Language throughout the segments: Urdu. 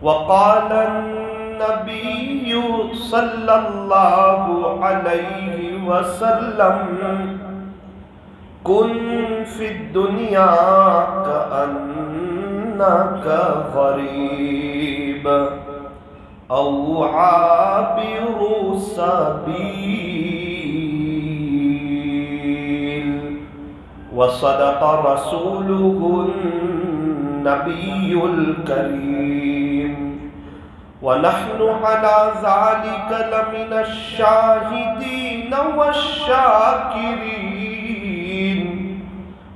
وقال النبي صلى الله عليه وسلم كن في الدنيا كأنك غريب أو عابر سبيل. وصدق رسوله النبي الكريم، ونحن على ذلك لمن الشاهدين والشاكرين،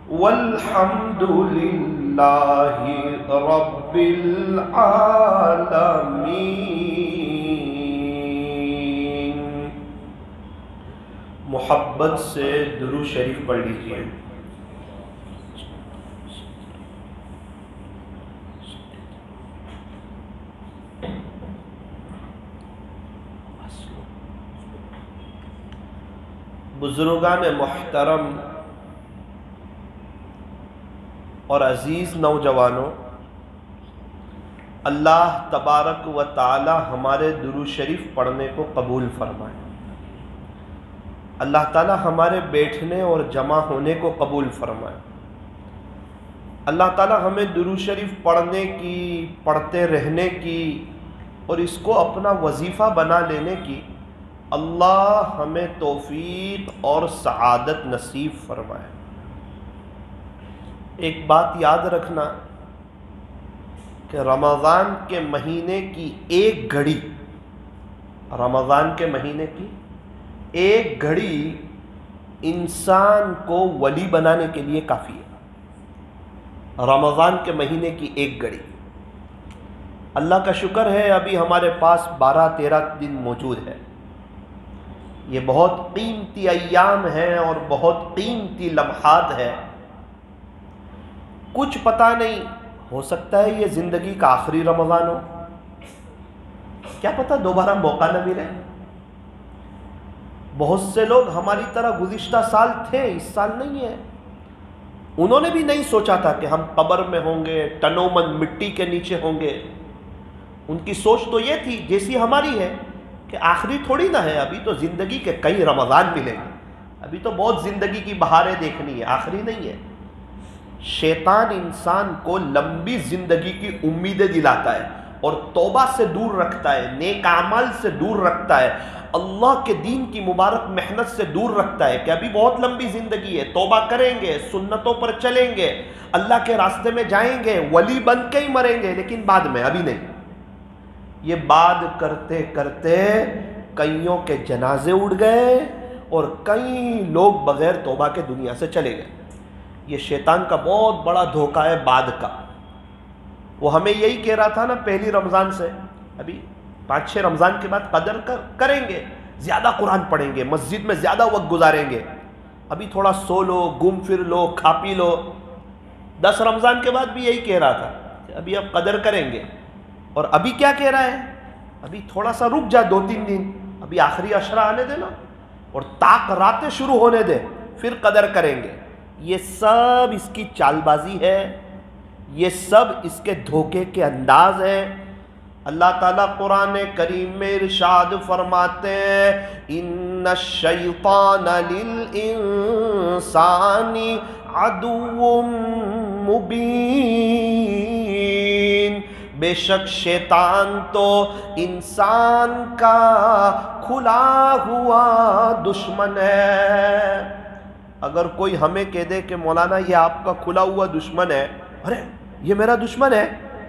والحمد لله رب العالمين. محبت سے درود شریف پڑھ لیجئے. بزرگان محترم اور عزیز نوجوانوں، اللہ تبارک و تعالی ہمارے درود شریف پڑھنے کو قبول فرمائے. اللہ تعالی ہمارے بیٹھنے اور جمع ہونے کو قبول فرمائے. اللہ تعالی ہمیں درود شریف پڑھنے کی، پڑھتے رہنے کی اور اس کو اپنا وظیفہ بنا لینے کی اللہ ہمیں توفیق اور سعادت نصیب فرمائے. ایک بات یاد رکھنا کہ رمضان کے مہینے کی ایک گھڑی، رمضان کے مہینے کی ایک گھڑی انسان کو ولی بنانے کے لیے کافی ہے. رمضان کے مہینے کی ایک گھڑی. اللہ کا شکر ہے ابھی ہمارے پاس 12-13 دن موجود ہے. یہ بہت قیمتی ایام ہیں اور بہت قیمتی لمحات ہیں. کچھ پتہ نہیں، ہو سکتا ہے یہ زندگی کا آخری رمضان ہو، کیا پتہ دوبارہ موقع نہ ملے. بہت سے لوگ ہماری طرح گزشتہ سال تھے، اس سال نہیں ہے. انہوں نے بھی نہیں سوچا تھا کہ ہم قبر میں ہوں گے، تنومن مٹی کے نیچے ہوں گے. ان کی سوچ تو یہ تھی جیسی ہماری ہے کہ آخری تھوڑی نہ ہے، ابھی تو زندگی کے کئی رمضان ملیں گے، ابھی تو بہت زندگی کی بہاریں دیکھنی ہے، آخری نہیں ہے. شیطان انسان کو لمبی زندگی کی امیدیں دلاتا ہے اور توبہ سے دور رکھتا ہے، نیک اعمال سے دور رکھتا ہے، اللہ کے دین کی مبارک محنت سے دور رکھتا ہے کہ ابھی بہت لمبی زندگی ہے، توبہ کریں گے، سنتوں پر چلیں گے، اللہ کے راستے میں جائیں گے، ولی بن کے ہی مریں گے، لیکن بعد میں، ابھی نہیں. یہ بات کرتے کرتے کئیوں کے جنازے اڑ گئے اور کئی لوگ بغیر توبہ کے دنیا سے چلے گئے. یہ شیطان کا بہت بڑا دھوکہ ہے بعد کا. وہ ہمیں یہی کہہ رہا تھا نا پہلی رمضان سے، ابھی 5-6 رمضان کے بعد قدر کریں گے، زیادہ قرآن پڑھیں گے، مسجد میں زیادہ وقت گزاریں گے، ابھی تھوڑا سو لو، گھوم پھر لو، کھا پی لو. 10 رمضان کے بعد بھی یہی کہہ رہا تھا کہ ابھی اب قدر کریں گے. اور ابھی کیا کہہ رہا ہے؟ ابھی تھوڑا سا رک جا 2-3 دن، ابھی آخری عشرہ آنے دینا اور طاق راتیں شروع ہونے دے، پھر قدر کریں گے. یہ سب اس کی چال بازی ہے، یہ سب اس کے دھوکے کے انداز ہیں. اللہ تعالیٰ قرآن کریم میں ارشاد فرماتے ہیں ان الشیطان للانسان عدو مبین، بے شک شیطان تو انسان کا کھلا ہوا دشمن ہے. اگر کوئی ہمیں کہہ دے کہ مولانا یہ آپ کا کھلا ہوا دشمن ہے، ارے یہ میرا دشمن ہے،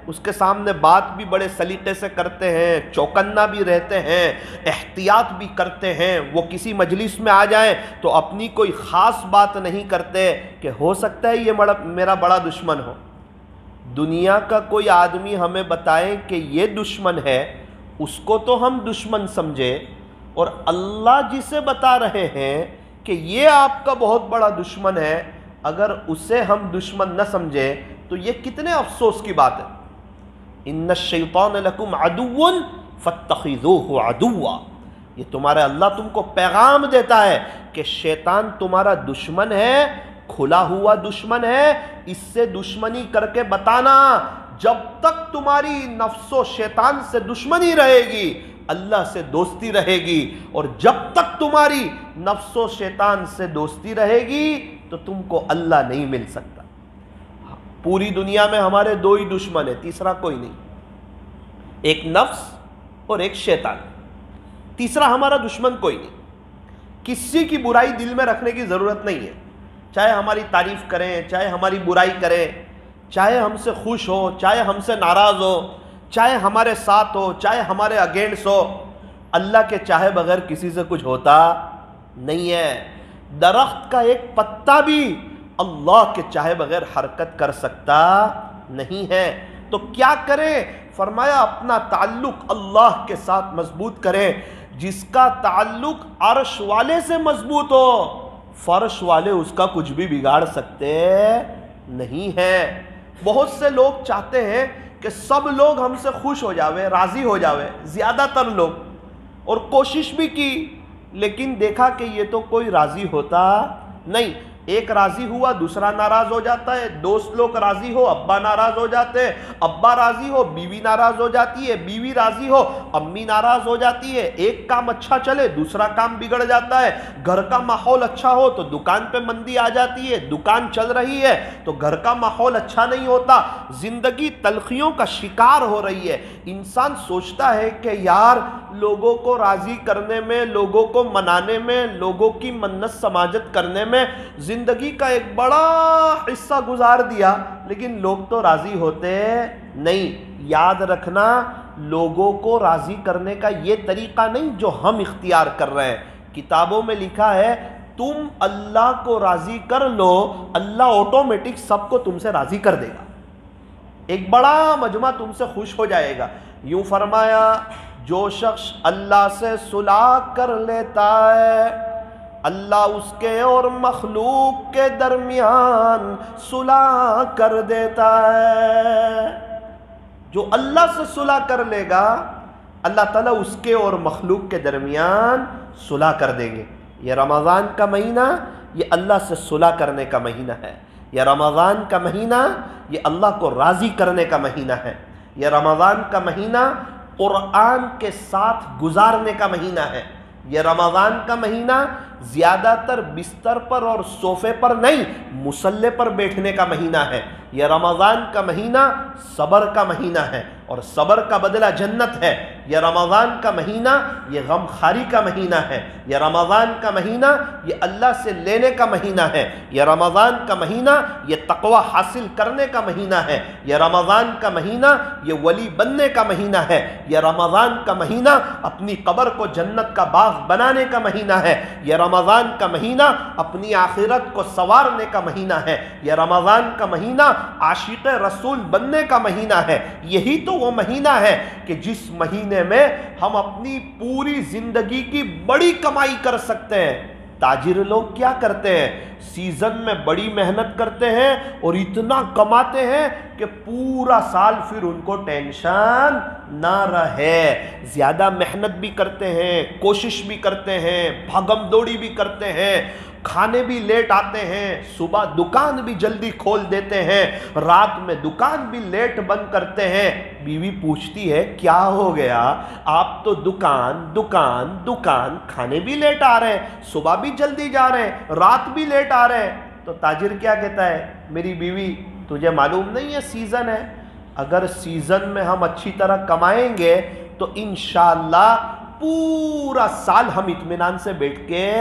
اس کے سامنے بات بھی بڑے سلیقے سے کرتے ہیں، چوکنا بھی رہتے ہیں، احتیاط بھی کرتے ہیں. وہ کسی مجلس میں آ جائیں تو اپنی کوئی خاص بات نہیں کرتے کہ ہو سکتا ہے یہ میرا بڑا دشمن ہو. دنیا کا کوئی آدمی ہمیں بتائے کہ یہ دشمن ہے، اس کو تو ہم دشمن سمجھے، اور اللہ جسے بتا رہے ہیں کہ یہ آپ کا بہت بڑا دشمن ہے، اگر اسے ہم دشمن نہ سمجھے تو یہ کتنے افسوس کی بات ہے. ان الشیطان لکم عدو فاتخذوہ عدوا، یہ تمہارے اللہ تم کو پیغام دیتا ہے کہ شیطان تمہارا دشمن ہے، کھلا ہوا دشمن ہے. اس سے دشمنی کر کے بتانا جب تک تمہاری نفس و شیطان سے دشمنی رہے گی اللہ سے دوستی رہے گی، اور جب تک تمہاری نفس و شیطان سے دوستی رہے گی تو تم کو اللہ نہیں مل سکتا۔ پوری دنیا میں ہمارے دو ہی دشمن ہیں، تیسرا کوئی نہیں، ایک نفس اور ایک شیطان، تیسرا ہمارا دشمن کوئی نہیں۔ کسی کی برائی دل میں رکھنے کی ضرورت نہیں ہے، چاہے ہماری تعریف کریں، چاہے ہماری برائی کریں، چاہے ہم سے خوش ہو، چاہے ہم سے ناراض ہو، چاہے ہمارے ساتھ ہو، چاہے ہمارے اگینسٹ ہو، اللہ کے چاہے بغیر کسی سے کچھ ہوتا نہیں ہے۔ درخت کا ایک پتا بھی اللہ کے چاہے بغیر حرکت کر سکتا نہیں ہے۔ تو کیا کریں؟ فرمایا اپنا تعلق اللہ کے ساتھ مضبوط کریں۔ جس کا تعلق عرش والے سے مضبوط ہو، فرش والے اس کا کچھ بھی بگاڑ سکتے نہیں ہیں۔ بہت سے لوگ چاہتے ہیں کہ سب لوگ ہم سے خوش ہو جاوے، راضی ہو جاوے، زیادہ تر لوگ، اور کوشش بھی کی لیکن دیکھا کہ یہ تو کوئی راضی ہوتا نہیں۔ ایک راضی ہوا دوسرا ناراض ہو جاتا ہے، دوست لوگ راضی ہو ابا ناراض ہو جاتے ہیں، ابا راضی ہو بیوی ناراض ہو جاتی ہے، بیوی راضی ہو امی ناراض ہو جاتی ہے، ایک کام اچھا چلے دوسرا کام بگڑ جاتا ہے، گھر کا ماحول اچھا ہو تو دکان پہ مندی آ جاتی ہے، دکان چل رہی ہے تو گھر کا ماحول اچھا نہیں ہوتا، زندگی تلخیوں کا شکار ہو رہی ہے۔ انسان سوچتا ہے کہ یار لوگوں کو راضی کرنے میں، لوگوں کو منانے میں، لوگوں کی منت سماجت کرنے میں زندگی کا ایک بڑا حصہ گزار دیا، لیکن لوگ تو راضی ہوتے نہیں۔ یاد رکھنا لوگوں کو راضی کرنے کا یہ طریقہ نہیں جو ہم اختیار کر رہے ہیں۔ کتابوں میں لکھا ہے تم اللہ کو راضی کر لو، اللہ آٹومیٹک سب کو تم سے راضی کر دے گا، ایک بڑا مجمع تم سے خوش ہو جائے گا۔ یوں فرمایا جو شخص اللہ سے صلح کر لیتا ہے اللہ اس کے اور مخلوق کے درمیان صلح کر دیتا ہے۔ جو اللہ سے صلح کر لے گا اللہ تعالیٰ اس کے اور مخلوق کے درمیان صلح کر دیں گے۔ یہ رمضان کا مہینہ یہ اللہ سے صلح کرنے کا مہینہ ہے، یہ رمضان کا مہینہ یہ اللہ کو راضی کرنے کا مہینہ ہے، یہ رمضان کا مہینہ قرآن کے ساتھ گزارنے کا مہینہ ہے، یہ رمضان کا مہینہ زیادہ تر بستر پر اور صوفے پر نہیں مصلے پر بیٹھنے کا مہینہ ہے، یہ رمضان کا مہینہ صبر کا مہینہ ہے اور صبر کا بدلہ جنت ہے، یہ رمضان کا مہینہ یہ غم خاری کا مہینہ ہے، یہ رمضان کا مہینہ یہ اللہ سے لینے کا مہینہ ہے، یہ رمضان کا مہینہ یہ تقوی حاصل کرنے کا مہینہ ہے، یہ رمضان کا مہینہ یہ ولی بننے کا مہینہ ہے، یہ رمضان کا مہینہ اپنی قبر کو جنت کا باغ بنانے کا مہینہ ہے، یہ رمضان کا مہینہ اپنی آخرت کو سنوارنے کا مہینہ ہے، یہ رمضان کا مہینہ عاشق رسول بننے کا مہینہ ہے۔ یہی تو وہ مہینہ ہے کہ جس مہینے میں ہم اپنی پوری زندگی کی بڑی کمائی کر سکتے ہیں۔ تاجر لوگ کیا کرتے ہیں؟ سیزن میں بڑی محنت کرتے ہیں اور اتنا کماتے ہیں کہ پورا سال پھر ان کو ٹینشن نہ رہے، زیادہ محنت بھی کرتے ہیں، کوشش بھی کرتے ہیں، بھاگم دوڑی بھی کرتے ہیں، کھانے بھی لیٹ آتے ہیں، صبح دکان بھی جلدی کھول دیتے ہیں، رات میں دکان بھی لیٹ بند کرتے ہیں۔ بیوی پوچھتی ہے کیا ہو گیا؟ آپ تو دکان کھانے بھی لیٹ آ رہے ہیں، صبح بھی جلدی جا رہے ہیں، رات بھی لیٹ آ رہے ہیں۔ تو تاجر کیا کہتا ہے؟ میری بیوی تجھے معلوم نہیں ہے سیزن ہے، اگر سیزن میں ہم اچھی طرح کمائیں گے تو انشاءاللہ پورا سال ہم اطمینان سے بیٹھ کے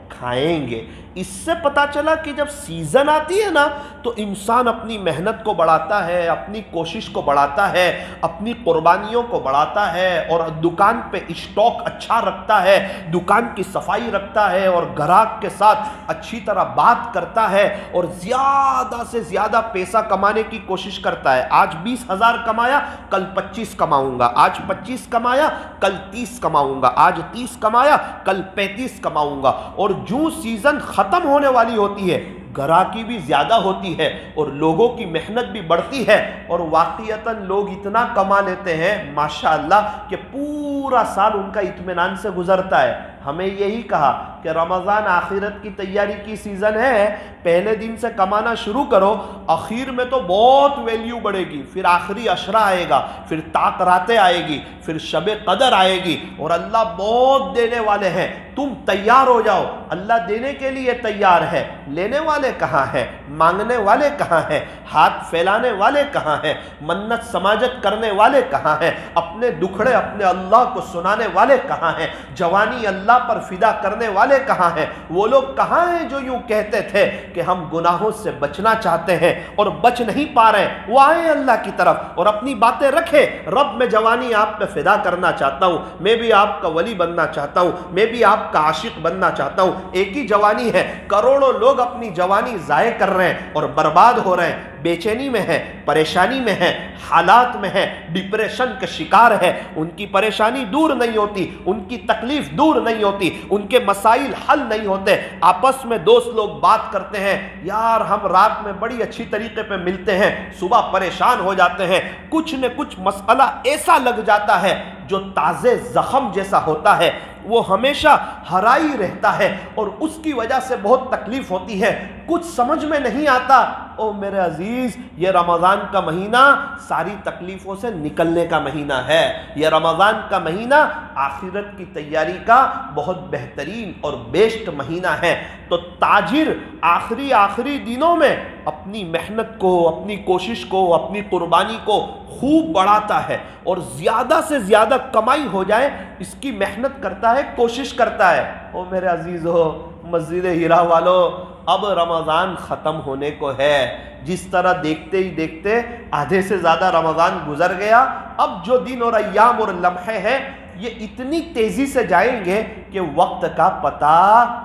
کھائیں گے۔ اس سے پتا چلا کہ جب سیزن آتی ہے نا تو انسان اپنی محنت کو بڑھاتا ہے، اپنی کوشش کو بڑھاتا ہے، اپنی قربانیوں کو بڑھاتا ہے اور دکان پہ اسٹاک اچھا رکھتا ہے، دکان کی صفائی رکھتا ہے اور گراہک کے ساتھ اچھی طرح بات کرتا ہے اور زیادہ سے زیادہ پیسہ کمانے کی کوشش کرتا ہے۔ آج 20,000 کمایا کل 25 کماؤں گا، آج 25 کمایا کل 30 کماؤں گا، آج 30 کمایا کل 35 کماؤں گا۔ اور جو سیزن ختم ہونے والی ہوتی ہے گراہکی بھی زیادہ ہوتی ہے اور لوگوں کی محنت بھی بڑھتی ہے اور واقعتاً لوگ اتنا کما لیتے ہیں ماشاءاللہ کہ پورا سال ان کا اطمینان سے گزرتا ہے۔ ہمیں یہی کہا کہ کہ رمضان آخرت کی تیاری کی سیزن ہے، پہلے دن سے کمانا شروع کرو، اخیر میں تو بہت ویلیو بڑھے گی، پھر آخری عشرہ آئے گا، پھر طاق راتیں آئے گی، پھر شب قدر آئے گی، اور اللہ بہت دینے والے ہیں، تم تیار ہو جاؤ۔ اللہ دینے کے لیے تیار ہے، لینے والے کہاں ہیں؟ مانگنے والے کہاں ہیں؟ ہاتھ پھیلانے والے کہاں ہیں؟ منت سماجت کرنے والے کہاں ہیں؟ اپنے دکھڑے اپنے اللہ کو سنانے والے کہاں ہیں؟ جوانی اللہ پر فدا کرنے والے کہاں ہیں؟ وہ لوگ کہاں ہیں جو یوں کہتے تھے کہ ہم گناہوں سے بچنا چاہتے ہیں اور بچ نہیں پا رہے ہیں؟ وہ آئے اللہ کی طرف اور اپنی باتیں رکھے، رب میں جوانی آپ پہ فدا کرنا چاہتا ہوں، میں بھی آپ کا ولی بننا چاہتا ہوں، میں بھی آپ کا عاشق بننا چاہتا ہوں۔ ایک ہی جوانی ہے، کروڑوں لوگ اپنی جوانی ضائع کر رہے ہیں اور برباد ہو رہے ہیں، بے چینی میں ہے، پریشانی میں ہے، حالات میں ہے، ڈپریشن کا شکار ہے، ان کی پریشانی دور نہیں ہوتی، ان کی تکلیف دور نہیں ہوتی، ان کے مسائل حل نہیں ہوتے۔ آپس میں دوست لوگ بات کرتے ہیں، یار ہم رات میں بڑی اچھی طریقے پہ ملتے ہیں، صبح پریشان ہو جاتے ہیں، کچھ نہ کچھ مسئلہ ایسا لگ جاتا ہے جو تازے زخم جیسا ہوتا ہے، وہ ہمیشہ ہرائی رہتا ہے اور اس کی وجہ سے بہت تکلیف ہوتی ہے، کچھ سمجھ میں نہیں آتا۔ او میرے عزیز، یہ رمضان کا مہینہ ساری تکلیفوں سے نکلنے کا مہینہ ہے، یہ رمضان کا مہینہ آخرت کی تیاری کا بہت بہترین اور بیسٹ مہینہ ہے۔ تو تاجر آخری دنوں میں اپنی محنت کو، اپنی کوشش کو، اپنی قربانی کو خوب بڑھاتا ہے اور زیادہ سے زیادہ کمائی ہو جائے اس کی محنت کرتا ہے، کوشش کرتا ہے۔ او میرے عزیزو، مسجد ہیرا والو، اب رمضان ختم ہونے کو ہے، جس طرح دیکھتے ہی دیکھتے آدھے سے زیادہ رمضان گزر گیا، اب جو دن اور ایام اور لمحے ہیں یہ اتنی تیزی سے جائیں گے کہ وقت کا پتہ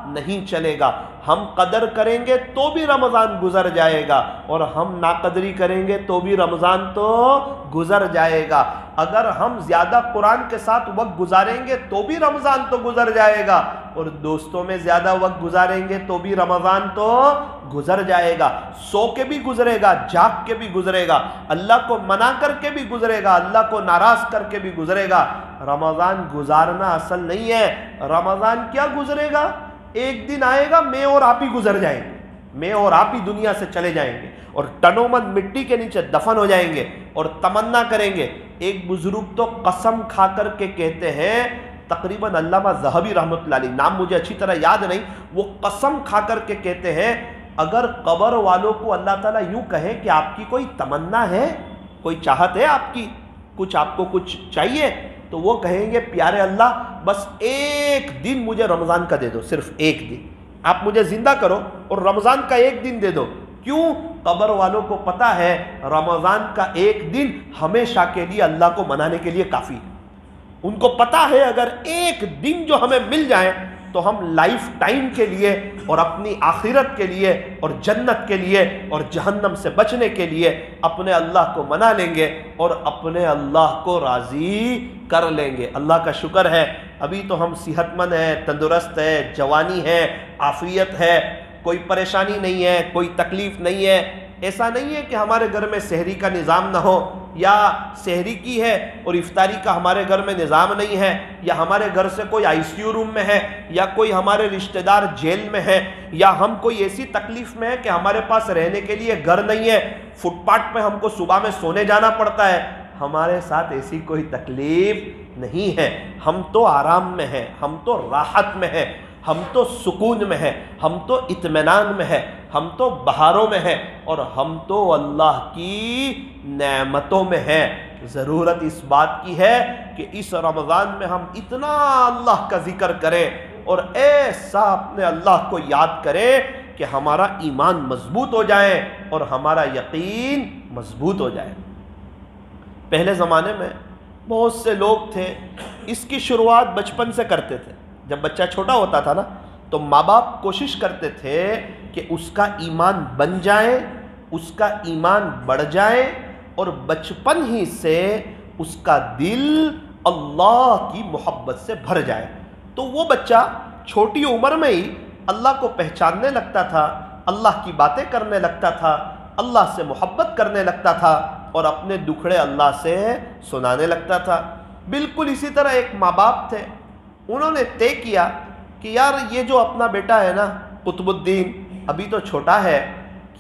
نہیں چلے گا۔ ہم قدر کریں گے تو بھی رمضان گزر جائے گا اور ہم ناقدری کریں گے تو بھی رمضان تو گزر جائے گا۔ اگر ہم زیادہ قرآن کے ساتھ وقت گزاریں گے تو بھی رمضان تو گزر جائے گا، اور دوستوں میں زیادہ وقت گزاریں گے تو بھی رمضان تو گزر جائے گا۔ سو کے بھی گزرے گا، جاگ کے بھی گزرے گا، اللہ کو منا کر کے بھی گزرے گا، اللہ کو ناراض کر کے بھی گزرے گا۔ رمضان گزارنا اصل نہیں ہے، رمضان کیا گزرے گا؟ ایک دن آئے گا میں اور آپ ہی گزر جائیں گے، میں اور آپ ہی دنیا سے چلے جائیں گے اور ٹنوں من مٹی کے نیچے دفن ہو جائیں گے اور تمنا کریں گے۔ ایک بزرگ تو قسم کھا کر کے کہتے ہیں، تقریباً علامہ ذہبی رحمۃ اللہ علیہ، نام مجھے اچھی طرح یاد نہیں، وہ قسم کھا کر کے کہتے ہیں اگر قبر والوں کو اللہ تعالیٰ یوں کہے کہ آپ کی کوئی تمنا ہے، کوئی چاہت ہے آپ کی، کچھ آپ کو کچھ چاہیے، تو وہ کہیں گے پیارے اللہ بس ایک دن مجھے رمضان کا دے دو، صرف ایک دن، آپ مجھے زندہ کرو اور رمضان کا ایک دن دے دو۔ کیوں؟ قبر والوں کو پتہ ہے رمضان کا ایک دن ہمیشہ کے لیے اللہ کو منانے کے لیے کافی ہے۔ ان کو پتہ ہے اگر ایک دن جو ہمیں مل جائے تو ہم لائف ٹائم کے لیے اور اپنی آخرت کے لیے اور جنت کے لیے اور جہنم سے بچنے کے لیے اپنے اللہ کو منا لیں گے اور اپنے اللہ کو راضی کر لیں گے۔ اللہ کا شکر ہے ابھی تو ہم صحت مند ہیں، تندرست ہے، جوانی ہے، عافیت ہے، کوئی پریشانی نہیں ہے، کوئی تکلیف نہیں ہے۔ ایسا نہیں ہے کہ ہمارے گھر میں سحری کا نظام نہ ہو، یا سحری کی ہے اور افطاری کا ہمارے گھر میں نظام نہیں ہے، یا ہمارے گھر سے کوئی ICU روم میں ہے، یا کوئی ہمارے رشتہ دار جیل میں ہے، یا ہم کوئی ایسی تکلیف میں ہے کہ ہمارے پاس رہنے کے لیے گھر نہیں ہے، فٹ پاتھ پہ ہم کو صبح میں سونے جانا پڑتا ہے۔ ہمارے ساتھ ایسی کوئی تکلیف نہیں ہے، ہم تو آرام میں ہیں، ہم تو راحت میں ہیں، ہم تو سکون میں ہیں، ہم تو اطمینان میں ہیں، ہم تو بہاروں میں ہیں، اور ہم تو اللہ کی نعمتوں میں ہیں۔ ضرورت اس بات کی ہے کہ اس رمضان میں ہم اتنا اللہ کا ذکر کریں اور ایسا اپنے اللہ کو یاد کریں کہ ہمارا ایمان مضبوط ہو جائے اور ہمارا یقین مضبوط ہو جائے۔ پہلے زمانے میں بہت سے لوگ تھے، اس کی شروعات بچپن سے کرتے تھے۔ جب بچہ چھوٹا ہوتا تھا نا تو ماں باپ کوشش کرتے تھے کہ اس کا ایمان بن جائے، اس کا ایمان بڑھ جائے اور بچپن ہی سے اس کا دل اللہ کی محبت سے بھر جائے۔ تو وہ بچہ چھوٹی عمر میں ہی اللہ کو پہچاننے لگتا تھا، اللہ کی باتیں کرنے لگتا تھا، اللہ سے محبت کرنے لگتا تھا اور اپنے دکھڑے اللہ سے سنانے لگتا تھا۔ بالکل اسی طرح ایک ماں باپ تھے، انہوں نے طے کیا کہ یار یہ جو اپنا بیٹا ہے نا قطب الدین، ابھی تو چھوٹا ہے،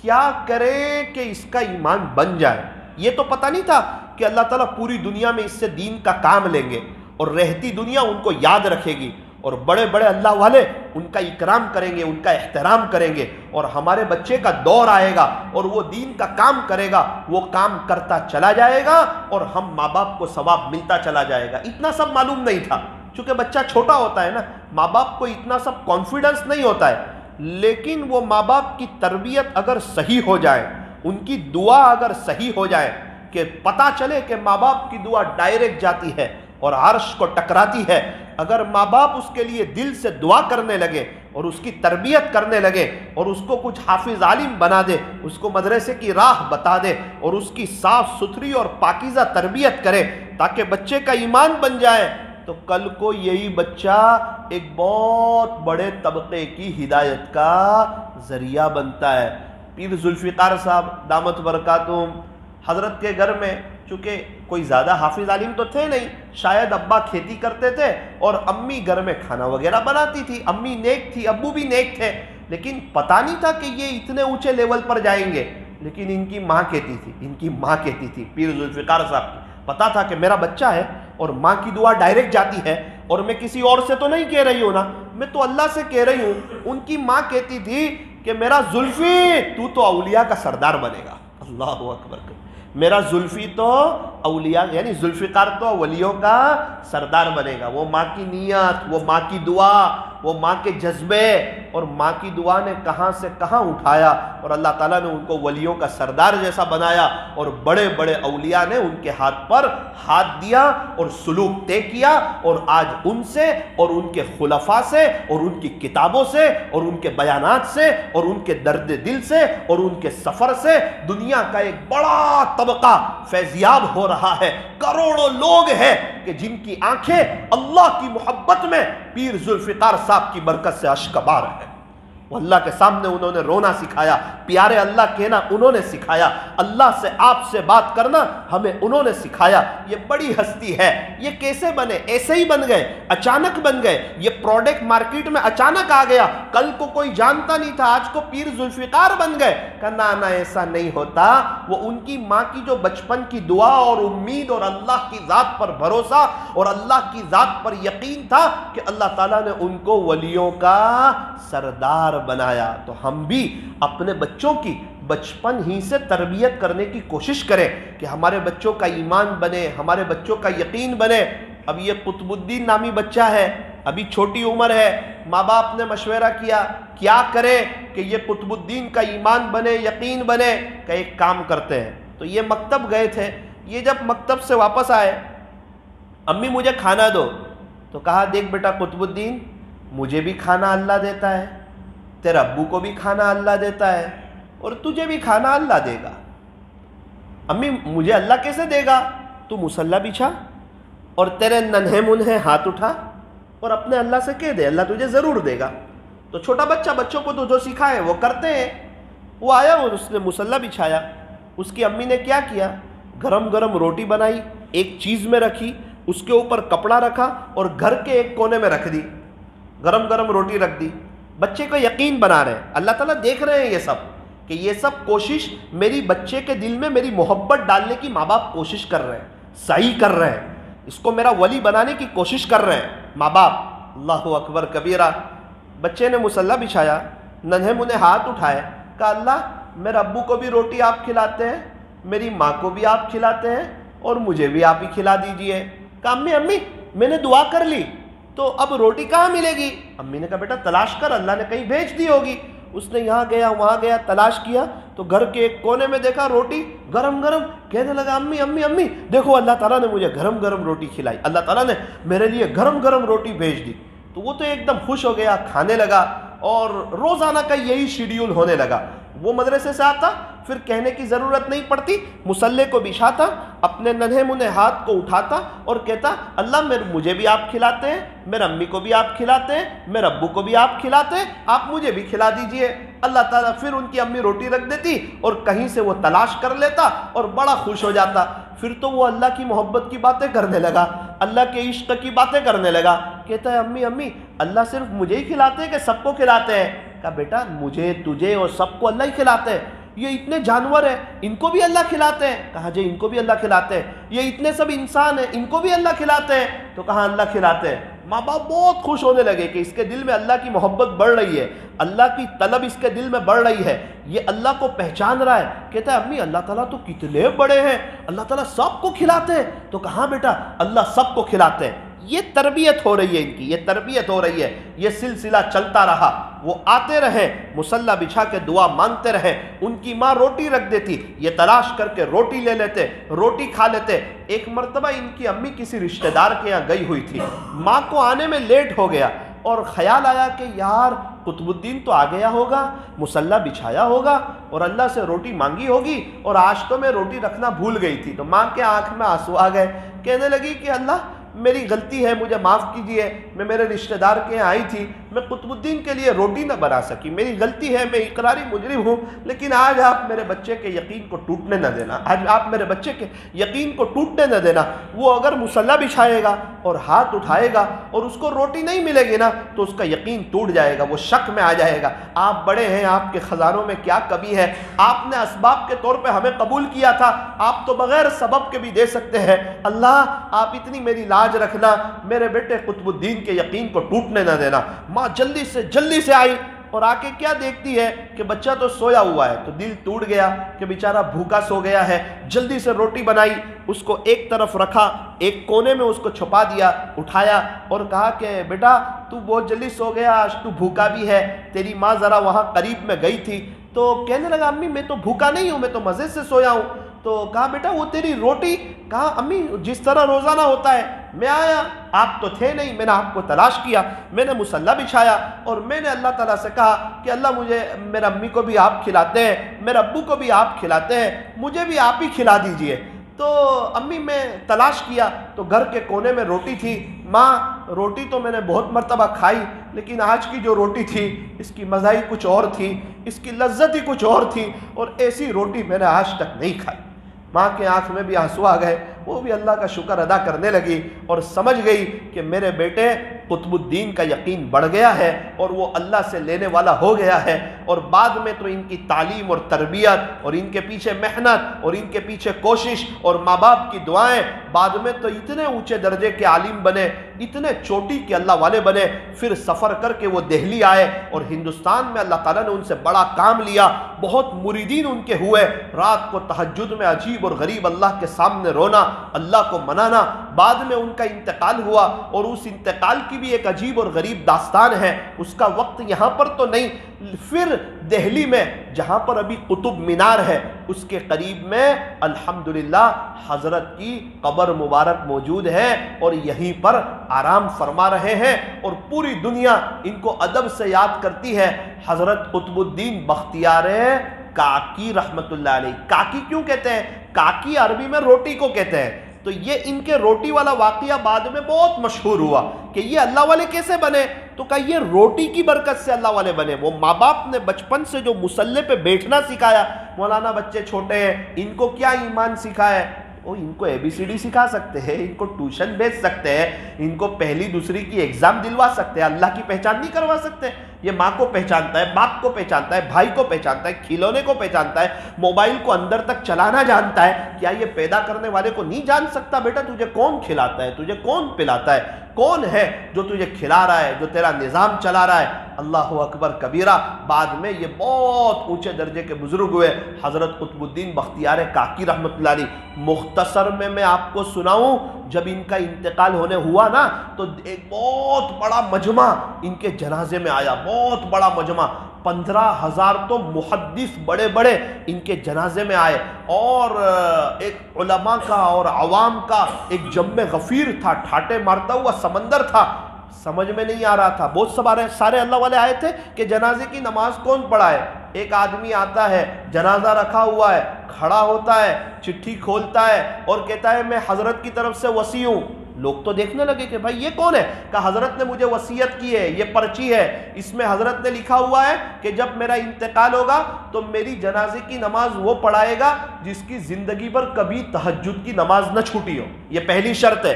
کیا کریں کہ اس کا ایمان بن جائے۔ یہ تو پتہ نہیں تھا کہ اللہ تعالیٰ پوری دنیا میں اس سے دین کا کام لیں گے اور رہتی دنیا ان کو یاد رکھے گی، اور بڑے بڑے اللہ والے ان کا اکرام کریں گے، ان کا احترام کریں گے، اور ہمارے بچے کا دور آئے گا اور وہ دین کا کام کرے گا، وہ کام کرتا چلا جائے گا اور ہم ماں باپ کو ثواب ملتا چلا جائے گا۔ اتنا سب معلوم نہیں تھا، چونکہ بچہ چھوٹا ہوتا ہے نا، ماں باپ کو اتنا سب کانفیڈنس نہیں ہوتا ہے، لیکن وہ ماں باپ کی تربیت اگر صحیح ہو جائے، ان کی دعا اگر صحیح ہو جائے، کہ پتہ چلے کہ ماں باپ کی دعا ڈائریکٹ جاتی ہے اور عرش کو ٹکراتی ہے، اگر ماں باپ اس کے لیے دل سے دعا کرنے لگے اور اس کی تربیت کرنے لگے اور اس کو کچھ حافظ عالم بنا دے، اس کو مدرسے کی راہ بتا دے اور اس کی صاف ستھری اور پاکیزہ تربیت کرے تاکہ بچے کا ایمان بن جائے، تو کل کو یہی بچہ ایک بہت بڑے طبقے کی ہدایت کا ذریعہ بنتا ہے۔ پیر ذوالفقار صاحب دامت برکاتہم، حضرت کے گھر میں چونکہ کوئی زیادہ حافظ عالم تو تھے نہیں، شاید ابا کھیتی کرتے تھے اور امی گھر میں کھانا وغیرہ بناتی تھی، امی نیک تھی، ابو بھی نیک تھے، لیکن پتہ نہیں تھا کہ یہ اتنے اونچے لیول پر جائیں گے۔ لیکن ان کی ماں کہتی تھی پیر ذوالفقار صاحب کی، پتا تھا کہ میرا بچہ ہے اور ماں کی دعا ڈائریکٹ جاتی ہے، اور میں کسی اور سے تو نہیں کہہ رہی ہوں نا، میں تو اللہ سے کہہ رہی ہوں۔ ان کی ماں کہتی تھی کہ میرا زلفی تو اولیاء کا سردار بنے گا۔ اللہ اکبر، میرا زلفی تو اولیاء یعنی ذوالفقار تو ولیوں کا سردار بنے گا۔ وہ ماں کی نیت، وہ ماں کی دعا، وہ ماں کے جذبے، اور ماں کی دعا نے کہاں سے کہاں اٹھایا اور اللہ تعالیٰ نے ان کو ولیوں کا سردار جیسا بنایا، اور بڑے بڑے اولیاء نے ان کے ہاتھ پر ہاتھ دیا اور سلوک طے کیا، اور آج ان سے اور ان کے خلفاء سے اور ان کی کتابوں سے اور ان کے بیانات سے اور ان کے درد دل سے اور ان کے سفر سے دنیا کا ایک بڑا طبقہ فیضیاب ہو رہا ہے۔ کروڑوں لوگ ہیں کہ جن کی آنکھیں اللہ کی محبت میں پیر ذوالفقار صاحب کی برکت سے اشکبار ہے۔ وہ اللہ کے سامنے انہوں نے رونا سکھایا، پیارے اللہ کہنا انہوں نے سکھایا، اللہ سے آپ سے بات کرنا ہمیں انہوں نے سکھایا۔ یہ بڑی ہستی ہے۔ یہ کیسے بنے؟ ایسے ہی بن گئے، اچانک بن گئے۔ یہ پروڈکٹ مارکیٹ میں اچانک آ گیا، کل کو کوئی جانتا نہیں تھا، آج کو پیر ذوالفقار بن گئے۔ کہنا نہ ایسا نہیں ہوتا، وہ ان کی ماں کی جو بچپن کی دعا اور امید اور اللہ کی ذات پر بھروسہ اور اللہ کی ذات پر یقین تھا کہ اللہ تعالیٰ نے ان کو ولیوں کا سردار بنایا۔ تو ہم بھی اپنے بچوں کی بچپن ہی سے تربیت کرنے کی کوشش کریں کہ ہمارے بچوں کا ایمان بنے، ہمارے بچوں کا یقین بنے۔ اب یہ قطب الدین نامی بچہ ہے، ابھی چھوٹی عمر ہے، ماں باپ نے مشورہ کیا کیا کرے کہ یہ قطب الدین کا ایمان بنے، یقین بنے، کہ ایک کام کرتے ہیں۔ تو یہ مکتب گئے تھے، یہ جب مکتب سے واپس آئے، امی مجھے کھانا دو، تو کہا دیکھ بیٹا قطب الدین، مجھے بھی کھانا اللہ دیتا ہے، تیرے ابو کو بھی کھانا اللہ دیتا ہے، اور تجھے بھی کھانا اللہ دے گا۔ امی مجھے اللہ کیسے دے گا؟ تو مصلی بچھا اور تیرے ننھے منھے ہاتھ اٹھا اور اپنے اللہ سے کہہ دے، اللہ تجھے ضرور دے گا۔ تو چھوٹا بچہ بچوں کو تو جو سکھائے وہ کرتے ہیں۔ وہ آیا اور اس نے مصلی بچھایا، اس کی امی نے کیا کیا، گرم گرم روٹی بنائی، ایک چیز میں رکھی، اس کے اوپر کپڑا رکھا اور گھر کے ایک کونے میں رکھ دی، گرم گرم روٹی رکھ دی۔ بچے کو یقین بنا رہے ہیں، اللہ تعالیٰ دیکھ رہے ہیں یہ سب، کہ یہ سب کوشش میری بچے کے دل میں میری محبت ڈالنے کی ماں باپ کوشش کر رہے ہیں، صحیح کر رہے ہیں، اس کو میرا ولی بنانے کی کوشش کر رہے ہیں ماں باپ۔ اللہ اکبر کبیرہ۔ بچے نے مصلی بچھایا، ننھے منھے ہاتھ اٹھائے، کہا اللہ میرے ابو کو بھی روٹی آپ کھلاتے ہیں، میری ماں کو بھی آپ کھلاتے ہیں، اور مجھے بھی آپ ہی کھلا دیجئے۔ کہا امی میں نے دعا کر لی، تو اب روٹی کہاں ملے گی؟ امی نے کہا بیٹا تلاش کر، اللہ نے کہیں بھیج دی ہوگی۔ اس نے یہاں گیا وہاں گیا، تلاش کیا، تو گھر کے ایک کونے میں دیکھا روٹی گرم گرم، کہنے لگا امی امی امی دیکھو اللہ تعالیٰ نے مجھے گرم گرم روٹی کھلائی، اللہ تعالیٰ نے میرے لیے گرم گرم روٹی بھیج دی۔ تو وہ تو ایک دم خوش ہو گیا، کھانے لگا، اور روزانہ کا یہی شیڈیول ہونے لگا۔ وہ مدرسے سے آتا، پھر کہنے کی ضرورت نہیں پڑتی، مصلی کو بچھاتا، اپنے ننھے منھے ہاتھ کو اٹھاتا اور کہتا اللہ مجھے بھی آپ کھلاتے ہیں، میرے امی کو بھی آپ کھلاتے ہیں، میرے ابو کو بھی آپ کھلاتے ہیں، آپ مجھے بھی کھلا دیجئے۔ اللہ تعالیٰ پھر ان کی امی روٹی رکھ دیتی اور کہیں سے وہ تلاش کر لیتا اور بڑا خوش ہو جاتا۔ پھر تو وہ اللہ کی محبت کی باتیں کرنے لگا، اللہ کے عشق کی باتیں کرنے لگا، کہ کہتا ہے امی امی اللہ صرف مجھے ہی کھلاتے ہیں کہ سب کو کھلاتے ہیں؟ کہا بیٹا مجھے تجھے اور سب کو اللہ ہی کھلاتے ہیں، یہ اتنے جانور ہیں ان کو بھی اللہ کھلاتے ہیں؟ کہا جی ان کو بھی اللہ کھلاتے ہیں۔ یہ اتنے سب انسان ہیں ان کو بھی اللہ کھلاتے ہیں؟ تو کہا اللہ کھلاتے ہیں۔ ماں باپ بہت خوش ہونے لگے کہ اس کے دل میں اللہ کی محبت بڑھ رہی ہے، اللہ کی طلب اس کے دل میں بڑھ رہی ہے، یہ اللہ کو پہچان رہا ہے۔ کہتا ہے امی اللہ تعالیٰ تو کتنے بڑے ہیں، اللہ تعالیٰ سب کو کھلاتے ہیں؟ تو کہاں بیٹا اللہ سب کو کھلاتے ہیں۔ یہ تربیت ہو رہی ہے ان کی، یہ تربیت ہو رہی ہے، یہ سلسلہ چلتا رہا۔ وہ آتے رہے مصلی بچھا کے دعا مانگتے رہے، ان کی ماں روٹی رکھ دیتی، یہ تلاش کر کے روٹی لے لیتے، روٹی کھا لیتے۔ ایک مرتبہ ان کی امی کسی رشتہ دار کے یہاں گئی ہوئی تھی، ماں کو آنے میں لیٹ ہو گیا اور خیال آیا کہ یار قطب الدین تو آ گیا ہوگا، مصلی بچھایا ہوگا اور اللہ سے روٹی مانگی ہوگی اور آج تو میں روٹی رکھنا بھول گئی تھی۔ تو ماں کے آنکھ میں آنسو آ گئے، کہنے لگی کہ اللہ میری غلطی ہے، مجھے معاف کیجئے، میں میرے رشتہ دار کے یہاں آئی تھی، میں قطب الدین کے لیے روٹی نہ بنا سکی، میری غلطی ہے، میں اقراری مجرم ہوں، لیکن آج آپ میرے بچے کے یقین کو ٹوٹنے نہ دینا، آج آپ میرے بچے کے یقین کو ٹوٹنے نہ دینا۔ وہ اگر مصلی بچھائے گا اور ہاتھ اٹھائے گا اور اس کو روٹی نہیں ملے گی نا تو اس کا یقین ٹوٹ جائے گا، وہ شک میں آ جائے گا۔ آپ بڑے ہیں، آپ کے خزانوں میں کیا کمی ہے، آپ نے اسباب کے طور پہ ہمیں قبول کیا تھا، آپ تو بغیر سبب کے بھی دے سکتے ہیں، اللہ آپ اتنی میری لاج رکھنا، میرے بیٹے قطب الدین کے یقین کو ٹوٹنے نہ دینا۔ ماں جلدی سے آئی اور آ کے کیا دیکھتی ہے کہ بچہ تو سویا ہوا ہے، تو دل ٹوٹ گیا کہ بیچارہ بھوکا سو گیا ہے۔ جلدی سے روٹی بنائی، اس کو ایک طرف رکھا، ایک کونے میں اس کو چھپا دیا، اٹھایا اور کہا کہ بیٹا تو بہت جلدی سو گیا، آج تو بھوکا بھی ہے۔ تیری ماں ذرا وہاں قریب میں گئی تھی تو کہنے لگا امی میں تو بھوکا نہیں ہوں، میں تو مزے سے سویا ہوں۔ تو کہا بیٹا وہ تیری روٹی؟ کہا امی جس طرح روزانہ ہوتا ہے، میں آیا آپ تو تھے نہیں، میں نے آپ کو تلاش کیا، میں نے مصلی بچھایا اور میں نے اللہ تعالیٰ سے کہا کہ اللہ مجھے میرے امی کو بھی آپ کھلاتے ہیں، میرے ابو کو بھی آپ کھلاتے ہیں، مجھے بھی آپ ہی کھلا دیجئے۔ تو امی میں تلاش کیا تو گھر کے کونے میں روٹی تھی، ماں روٹی تو میں نے بہت مرتبہ کھائی لیکن آج کی جو روٹی تھی اس کی مزہ ہی کچھ اور تھی، اس کی لذت ہی کچھ اور تھی، اور ایسی روٹی میں نے آج تک نہیں کھائی۔ ماں کے آنکھ میں بھی آنسو آ گئے، وہ بھی اللہ کا شکر ادا کرنے لگی اور سمجھ گئی کہ میرے بیٹے قطب الدین کا یقین بڑھ گیا ہے اور وہ اللہ سے لینے والا ہو گیا ہے۔ اور بعد میں تو ان کی تعلیم اور تربیت اور ان کے پیچھے محنت اور ان کے پیچھے کوشش اور ماں باپ کی دعائیں، بعد میں تو اتنے اونچے درجے کے عالم بنے، اتنے چوٹی کے اللہ والے بنے۔ پھر سفر کر کے وہ دہلی آئے اور ہندوستان میں اللہ تعالیٰ نے ان سے بڑا کام لیا، بہت مریدین ان کے ہوئے، رات کو تہجد میں عجیب اور غریب اللہ کے سامنے رونا، اللہ کو منانا۔ بعد میں ان کا انتقال ہوا اور اس انتقال کی بھی ایک عجیب اور غریب داستان ہے، اس کا وقت یہاں پر تو نہیں۔ پھر دہلی میں جہاں پر ابھی قطب مینار ہے اس کے قریب میں الحمدللہ حضرت کی قبر مبارک موجود ہے اور یہیں پر آرام فرما رہے ہیں اور پوری دنیا ان کو ادب سے یاد کرتی ہے۔ حضرت قطب الدین بختیار کاکی رحمت اللہ علیہ۔ کاکی کیوں کہتے ہیں؟ کاکی عربی میں روٹی کو کہتے ہیں۔ تو یہ ان کے روٹی والا واقعہ بعد میں بہت مشہور ہوا کہ یہ اللہ والے کیسے بنے، تو کہا یہ روٹی کی برکت سے اللہ والے بنے۔ وہ ماں باپ نے بچپن سے جو مصلی پہ بیٹھنا سکھایا، مولانا بچے چھوٹے ہیں ان کو کیا ایمان سکھایا ہے، وہ ان کو ABCD سکھا سکتے ہیں، ان کو ٹیوشن بھیج سکتے ہیں، ان کو پہلی دوسری کی ایگزام دلوا سکتے ہیں، اللہ کی پہچان نہیں کروا سکتے؟ یہ ماں کو پہچانتا ہے، باپ کو پہچانتا ہے، بھائی کو پہچانتا ہے، کھلونے کو پہچانتا ہے، موبائل کو اندر تک چلانا جانتا ہے، کیا یہ پیدا کرنے والے کو نہیں جان سکتا بیٹا تجھے کون کھلاتا ہے، تجھے کون پلاتا ہے، کون ہے جو تجھے کھلا رہا ہے، جو تیرا نظام چلا رہا ہے؟ اللہ اکبر کبیرہ۔ بعد میں یہ بہت اونچے درجے کے بزرگ ہوئے، حضرت قطب الدین بختیار کاکی رحمت اللہ علیہ۔ مختصر میں آپ کو سناؤں، جب ان کا انتقال ہونے ہوا نا تو ایک بہت بڑا مجمع ان کے جنازے میں آیا، بہت بڑا مجمع، 15,000 تو محدث بڑے بڑے ان کے جنازے میں آئے، اور ایک علماء کا اور عوام کا ایک جم غفیر تھا، ٹھاٹے مارتا ہوا سمندر تھا۔ سمجھ میں نہیں آ رہا تھا، بہت سارے اللہ والے آئے تھے کہ جنازے کی نماز کون پڑھائے۔ ایک آدمی آتا ہے، جنازہ رکھا ہوا ہے، کھڑا ہوتا ہے، چٹھی کھولتا ہے اور کہتا ہے میں حضرت کی طرف سے وصی ہوں۔ لوگ تو دیکھنے لگے کہ بھائی یہ کون ہے؟ کہا حضرت نے مجھے وصیت کی ہے، یہ پرچی ہے، اس میں حضرت نے لکھا ہوا ہے کہ جب میرا انتقال ہوگا تو میری جنازے کی نماز وہ پڑھائے گا جس کی زندگی پر کبھی تہجد کی نماز نہ چھوٹی ہو، یہ پہلی شرط ہے۔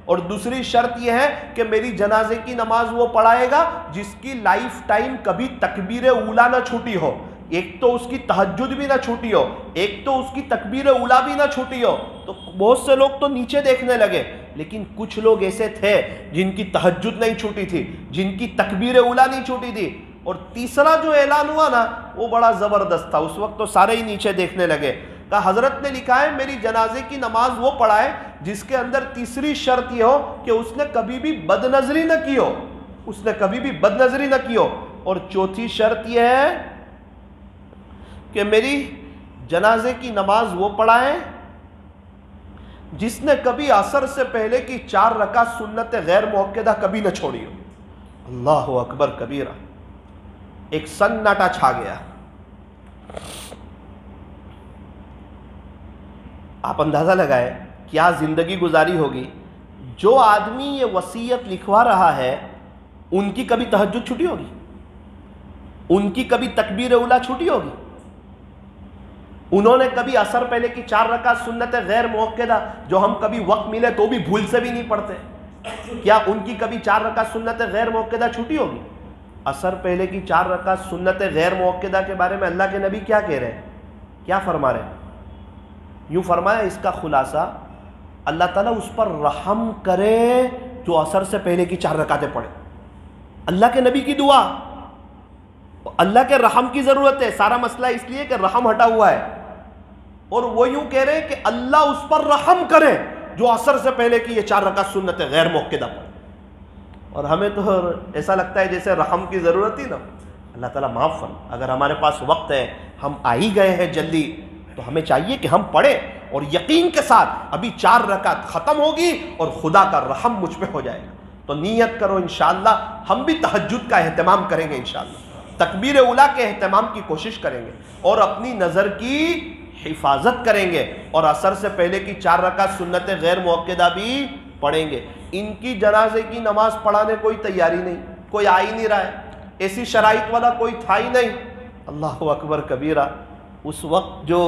اور دوسری شرط یہ ہے کہ میری جنازے کی نماز وہ پڑھائے گا جس کی لائف ٹائم کبھی تکبیر اولا نہ چھوٹی ہو. ایک تو اس کی تہجد بھی نہ چھوٹی ہو, ایک تو اس کی تکبیر اولا بھی نہ چھوٹی ہو. تو بہت سے لوگ تو نیچے دیکھنے لگے, لیکن کچھ لوگ ایسے تھے جن کی تہجد نہیں چھوٹی تھی, جن کی تکبیر اولا نہیں چھوٹی تھی. اور تیسرا جو اعلان ہوا نا وہ بڑا زبردست تھا. اس وقت تو سارے ہی نیچے دیکھنے لگے. کہا حضرت نے لکھا ہے میری جنازے کی نماز وہ پڑھائے جس کے اندر تیسری شرط یہ ہو کہ اس نے کبھی بھی بد نظری نہ کی ہو, اس نے کبھی بھی بد نظری نہ کی ہو. اور چوتھی شرط یہ ہے کہ میری جنازے کی نماز وہ پڑھائے جس نے کبھی عصر سے پہلے کی 4 رکعت سنت غیر مؤکدہ کبھی نہ چھوڑی ہو. اللہ اکبر کبیرہ. ایک سناٹا چھا گیا. آپ اندازہ لگائے کیا زندگی گزاری ہوگی. جو آدمی یہ وصیت لکھوا رہا ہے ان کی کبھی تہجد چھٹی ہوگی, ان کی کبھی تکبیر اولا چھٹی ہوگی, انہوں نے کبھی عصر پہلے کی 4 رکعت سنت غیر مؤکدہ جو ہم کبھی وقت ملے تو بھی بھول سے بھی نہیں پڑھتے, کیا ان کی کبھی 4 رکعت سنت غیر مؤکدہ چھٹی ہوگی؟ عصر پہلے کی 4 رکعت سنت غیر مؤکدہ کے بارے میں اللہ کے نبی کیا کہہ رہے ہیں, کیا فرما رہے ہیں؟ یوں فرمایا اس کا خلاصہ اللہ تعالیٰ اس پر رحم کرے جو عصر سے پہلے کی 4 رکعتیں پڑھے. اللہ کے نبی کی دعا, اللہ کے رحم کی ضرورت ہے. سارا مسئلہ اس لیے کہ رحم ہٹا ہوا ہے, اور وہ یوں کہہ رہے ہیں کہ اللہ اس پر رحم کرے جو عصر سے پہلے کی یہ 4 رکعت سنت غیر مؤکدہ پڑھے. اور ہمیں تو ایسا لگتا ہے جیسے رحم کی ضرورت ہی نہ. اللہ تعالیٰ معاف فرما. اگر ہمارے پاس وقت ہے, ہم آ ہی گئے ہیں جلدی, تو ہمیں چاہیے کہ ہم پڑھیں اور یقین کے ساتھ ابھی 4 رکعت ختم ہوگی اور خدا کا رحم مجھ پہ ہو جائے گا. تو نیت کرو انشاءاللہ ہم بھی تہجد کا اہتمام کریں گے, انشاءاللہ تکبیر اولا کے اہتمام کی کوشش کریں گے اور اپنی نظر کی حفاظت کریں گے, اور عصر سے پہلے کی 4 رکعت سنت غیر مؤکدہ بھی پڑھیں گے. ان کی جنازے کی نماز پڑھانے کوئی تیاری نہیں, کوئی آ ہی نہیں رہا ہے, ایسی شرائط والا کوئی تھا ہی نہیں. اللہ اکبر کبیرہ. اس وقت جو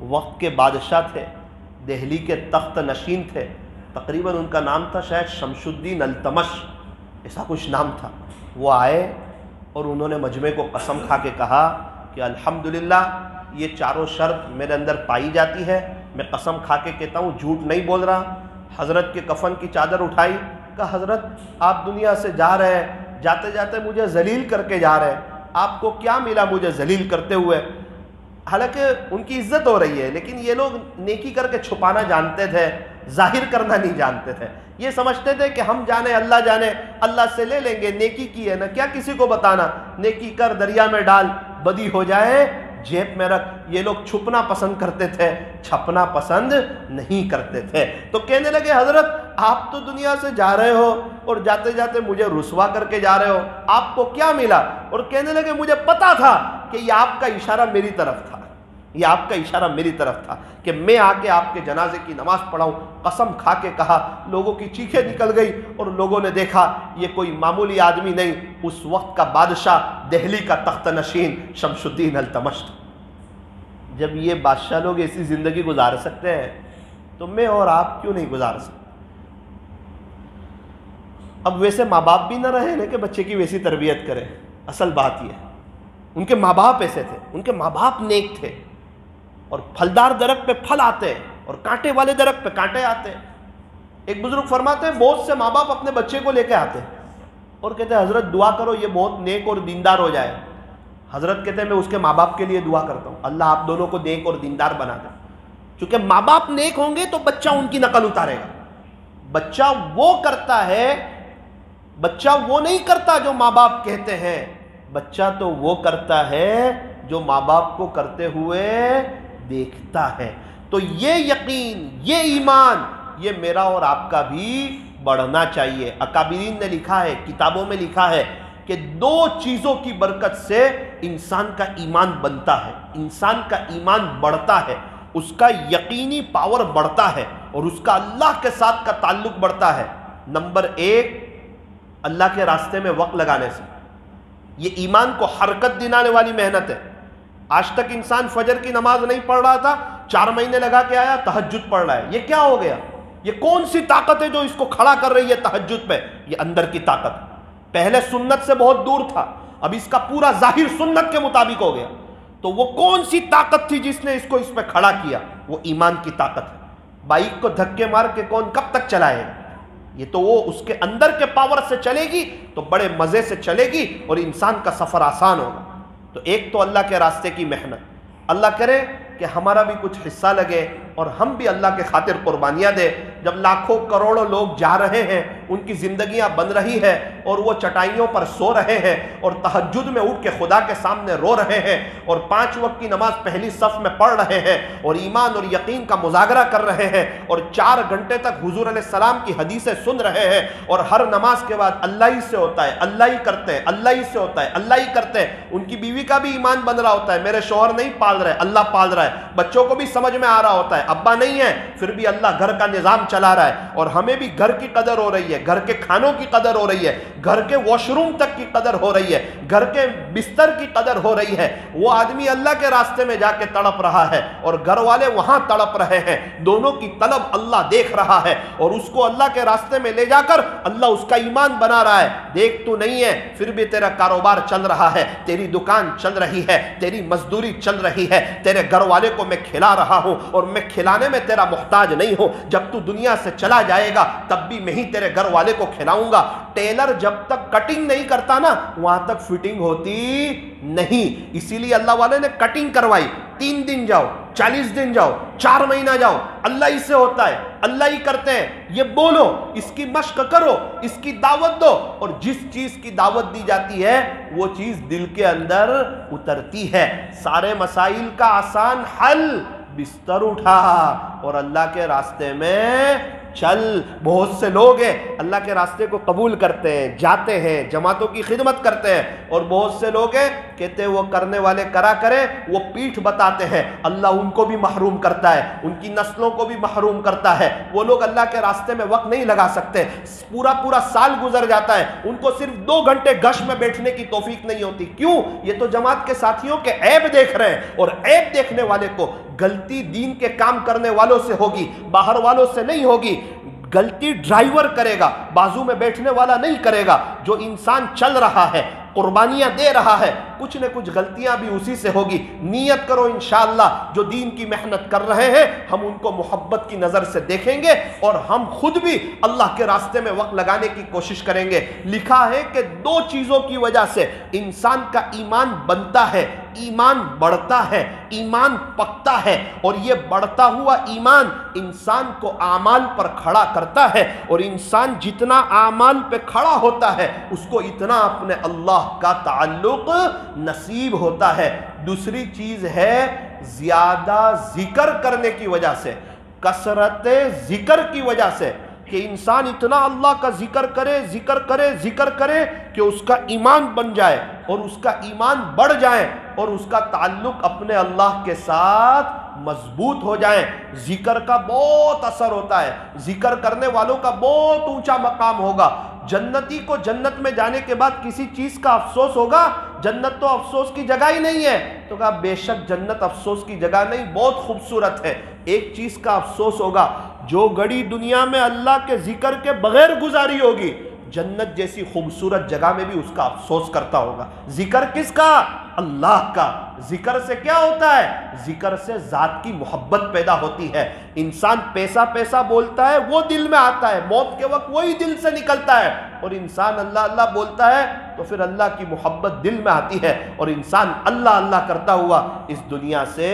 وقت کے بادشاہ تھے, دہلی کے تخت نشین تھے, تقریباً ان کا نام تھا شاید شمس الدین التمش, ایسا کچھ نام تھا. وہ آئے اور انہوں نے مجمع کو قسم کھا کے کہا کہ الحمدللہ یہ چاروں شرط میرے اندر پائی جاتی ہے, میں قسم کھا کے کہتا ہوں, جھوٹ نہیں بول رہا. حضرت کے کفن کی چادر اٹھائی, کہا حضرت آپ دنیا سے جا رہے ہیں, جاتے جاتے مجھے ذلیل کر کے جا رہے ہیں, آپ کو کیا ملا مجھے ذلیل کرتے ہوئے؟ حالانکہ ان کی عزت ہو رہی ہے, لیکن یہ لوگ نیکی کر کے چھپانا جانتے تھے, ظاہر کرنا نہیں جانتے تھے. یہ سمجھتے تھے کہ ہم جانے اللہ جانے, اللہ سے لے لیں گے, نیکی کی ہے نا, کیا کسی کو بتانا, نیکی کر دریا میں ڈال, بدی ہو جائے جیب میں رکھ. یہ لوگ چھپنا پسند کرتے تھے, چھپنا پسند نہیں کرتے تھے. تو کہنے لگے حضرت آپ تو دنیا سے جا رہے ہو اور جاتے جاتے مجھے رسوا کر کے جا رہے ہو, آپ کو کیا ملا؟ اور کہنے لگے مجھے پتا تھا کہ یہ آپ کا اشارہ میری طرف تھا, یہ آپ کا اشارہ میری طرف تھا کہ میں آ کے آپ کے جنازے کی نماز پڑھاؤں. قسم کھا کے کہا. لوگوں کی چیخیں نکل گئی اور لوگوں نے دیکھا یہ کوئی معمولی آدمی نہیں, اس وقت کا بادشاہ, دہلی کا تخت نشین شمس الدین التمش تھا. جب یہ بادشاہ لوگ ایسی زندگی گزار سکتے ہیں تو میں اور آپ کیوں نہیں گزار سکتے؟ اب ویسے ماں باپ بھی نہ رہے نا کہ بچے کی ویسی تربیت کرے. اصل بات یہ ہے ان کے ماں باپ ایسے تھے, ان کے ماں باپ نیک تھے, اور پھلدار درخت پہ پھل آتے اور کانٹے والے درخت پہ کانٹے آتے. ایک بزرگ فرماتے ہیں بہت سے ماں باپ اپنے بچے کو لے کے آتے اور کہتے ہیں حضرت دعا کرو یہ بہت نیک اور دیندار ہو جائے. حضرت کہتے ہیں میں اس کے ماں باپ کے لیے دعا کرتا ہوں, اللہ آپ دونوں کو نیک اور دیندار بنا دے. چونکہ ماں باپ نیک ہوں گے تو بچہ ان کی نقل اتارے گا. بچہ وہ کرتا ہے, بچہ وہ نہیں کرتا جو ماں باپ کہتے ہیں, بچہ تو وہ کرتا ہے جو ماں باپ کو کرتے ہوئے دیکھتا ہے. تو یہ یقین, یہ ایمان, یہ میرا اور آپ کا بھی بڑھنا چاہیے. اکابرین نے لکھا ہے, کتابوں میں لکھا ہے کہ 2 چیزوں کی برکت سے انسان کا ایمان بنتا ہے, انسان کا ایمان بڑھتا ہے, اس کا یقینی پاور بڑھتا ہے اور اس کا اللہ کے ساتھ کا تعلق بڑھتا ہے. نمبر 1 اللہ کے راستے میں وقت لگانے سے. یہ ایمان کو حرکت دلانے والی محنت ہے. آج تک انسان فجر کی نماز نہیں پڑھ رہا تھا, 4 مہینے لگا کے آیا تہجد پڑھ رہا ہے. یہ کیا ہو گیا؟ یہ کون سی طاقت ہے جو اس کو کھڑا کر رہی ہے تہجد پہ؟ یہ اندر کی طاقت ہے. پہلے سنت سے بہت دور تھا، اب اس کا پورا ظاہر سنت کے مطابق ہو گیا. تو وہ کون سی طاقت تھی جس نے اس کو اس پہ کھڑا کیا؟ وہ ایمان کی طاقت ہے. بائک کو دھکے مار کے کون کب تک چلائے؟ یہ تو وہ اس کے اندر کے پاور سے چلے گی تو بڑے مزے سے چلے گی اور انسان کا سفر آسان ہوگا. تو ایک تو اللہ کے راستے کی محنت. اللہ کرے کہ ہمارا بھی کچھ حصہ لگے اور ہم بھی اللہ کے خاطر قربانیاں دیں. جب لاکھوں کروڑوں لوگ جا رہے ہیں، ان کی زندگیاں بن رہی ہے اور وہ چٹائیوں پر سو رہے ہیں اور تہجد میں اٹھ کے خدا کے سامنے رو رہے ہیں اور 5 وقت کی نماز پہلی صف میں پڑھ رہے ہیں اور ایمان اور یقین کا مذاکرہ کر رہے ہیں اور 4 گھنٹے تک حضور علیہ السلام کی حدیثیں سن رہے ہیں اور ہر نماز کے بعد اللہ ہی سے ہوتا ہے، اللہ ہی کرتے ہیں، اللہ ہی سے ہوتا ہے، اللہ ہی کرتے ہیں. ان کی بیوی کا بھی ایمان بن رہا ہوتا ہے، میرے شوہر نہیں پال رہے، اللہ پال رہا ہے. بچوں کو بھی سمجھ میں آ رہا ہوتا ہے ابا نہیں ہے پھر بھی اللہ گھر کا نظام چلا رہا ہے. اور ہمیں بھی گھر کی قدر ہو رہی ہے، گھر کے کھانوں کی قدر ہو رہی ہے، گھر کے واش روم تک کی قدر ہو رہی ہے، گھر کے بستر کی قدر ہو رہی ہے. وہ آدمی اللہ کے راستے میں جا کے تڑپ رہا ہے اور گھر والے وہاں تڑپ رہے ہیں. دونوں کی طلب اللہ دیکھ رہا ہے اور اس کو اللہ کے راستے میں لے جا کر اللہ اس کا ایمان بنا رہا ہے. دیکھ تو نہیں ہے پھر بھی تیرا کاروبار چل رہا ہے، تیری دکان چل رہی ہے، تیری مزدوری چل رہی ہے، تیرے گھر والے کو میں کھلا رہا ہوں اور میں کھلانے میں تیرا محتاج نہیں ہوں. جب تو دنیا سے چلا جائے گا تب بھی میں ہی تیرے گھر والے کو کھلاؤں گا. ٹیلر جب تک کٹنگ نہیں کرتا نا وہاں تک فٹنگ ہوتی نہیں. اسی لیے اللہ والے نے کٹنگ کروائی. 3 دن جاؤ، 40 دن جاؤ، 4 مہینہ جاؤ، اللہ ہی سے ہوتا ہے، اللہ ہی کرتے ہیں. یہ بولو، اس کی مشق کرو، اس کی دعوت دو اور جس چیز کی دعوت دی جاتی ہے وہ چیز دل کے اندر اترتی ہے. سارے مسائل کا آسان حل، بستر اٹھا اور اللہ کے راستے میں چل. بہت سے لوگ ہیں اللہ کے راستے کو قبول کرتے ہیں، جاتے ہیں، جماعتوں کی خدمت کرتے ہیں اور بہت سے لوگ ہیں کہتے ہیں وہ کرنے والے کرا کریں، وہ پیٹھ بتاتے ہیں. اللہ ان کو بھی محروم کرتا ہے، ان کی نسلوں کو بھی محروم کرتا ہے. وہ لوگ اللہ کے راستے میں وقت نہیں لگا سکتے، پورا سال گزر جاتا ہے، ان کو صرف 2 گھنٹے گھش میں بیٹھنے کی توفیق نہیں ہوتی. کیوں؟ یہ تو جماعت کے ساتھیوں کے عیب دیکھ رہے ہیں اور عیب دیکھنے والے کو غلطی دین کے کام کرنے والوں سے ہوگی، باہر والوں سے نہیں ہوگی. غلطی ڈرائیور کرے گا، بازو میں بیٹھنے والا نہیں کرے گا. جو انسان چل رہا ہے، قربانیاں دے رہا ہے، کچھ نہ کچھ غلطیاں بھی اسی سے ہوگی. نیت کرو انشاءاللہ جو دین کی محنت کر رہے ہیں ہم ان کو محبت کی نظر سے دیکھیں گے اور ہم خود بھی اللہ کے راستے میں وقت لگانے کی کوشش کریں گے. لکھا ہے کہ 2 چیزوں کی وجہ سے انسان کا ایمان بنتا ہے، ایمان بڑھتا ہے، ایمان پکتا ہے. اور یہ بڑھتا ہوا ایمان انسان کو اعمال پر کھڑا کرتا ہے اور انسان جتنا اعمال پہ کھڑا ہوتا ہے اس کو اتنا اپنے اللہ کا تعلق نصیب ہوتا ہے. دوسری چیز ہے زیادہ ذکر کرنے کی وجہ سے، کثرت ذکر کی وجہ سے کہ انسان اتنا اللہ کا ذکر کرے ذکر کرے ذکر کرے کہ اس کا ایمان بن جائے اور اس کا ایمان بڑھ جائے اور اس کا تعلق اپنے اللہ کے ساتھ مضبوط ہو جائے. ذکر کا بہت اثر ہوتا ہے، ذکر کرنے والوں کا بہت اونچا مقام ہوگا. جنتی کو جنت میں جانے کے بعد کسی چیز کا افسوس ہوگا؟ جنت تو افسوس کی جگہ ہی نہیں ہے. تو کہا بے شک جنت افسوس کی جگہ نہیں، بہت خوبصورت ہے. ایک چیز کا افسوس ہوگا، جو گھڑی دنیا میں اللہ کے ذکر کے بغیر گزاری ہوگی جنت جیسی خوبصورت جگہ میں بھی اس کا افسوس کرتا ہوگا. ذکر کس کا؟ اللہ کا. ذکر سے کیا ہوتا ہے؟ ذکر سے ذات کی محبت پیدا ہوتی ہے. انسان پیسہ پیسہ بولتا ہے وہ دل میں آتا ہے، موت کے وقت وہی دل سے نکلتا ہے. اور انسان اللہ اللہ بولتا ہے تو پھر اللہ کی محبت دل میں آتی ہے اور انسان اللہ اللہ کرتا ہوا اس دنیا سے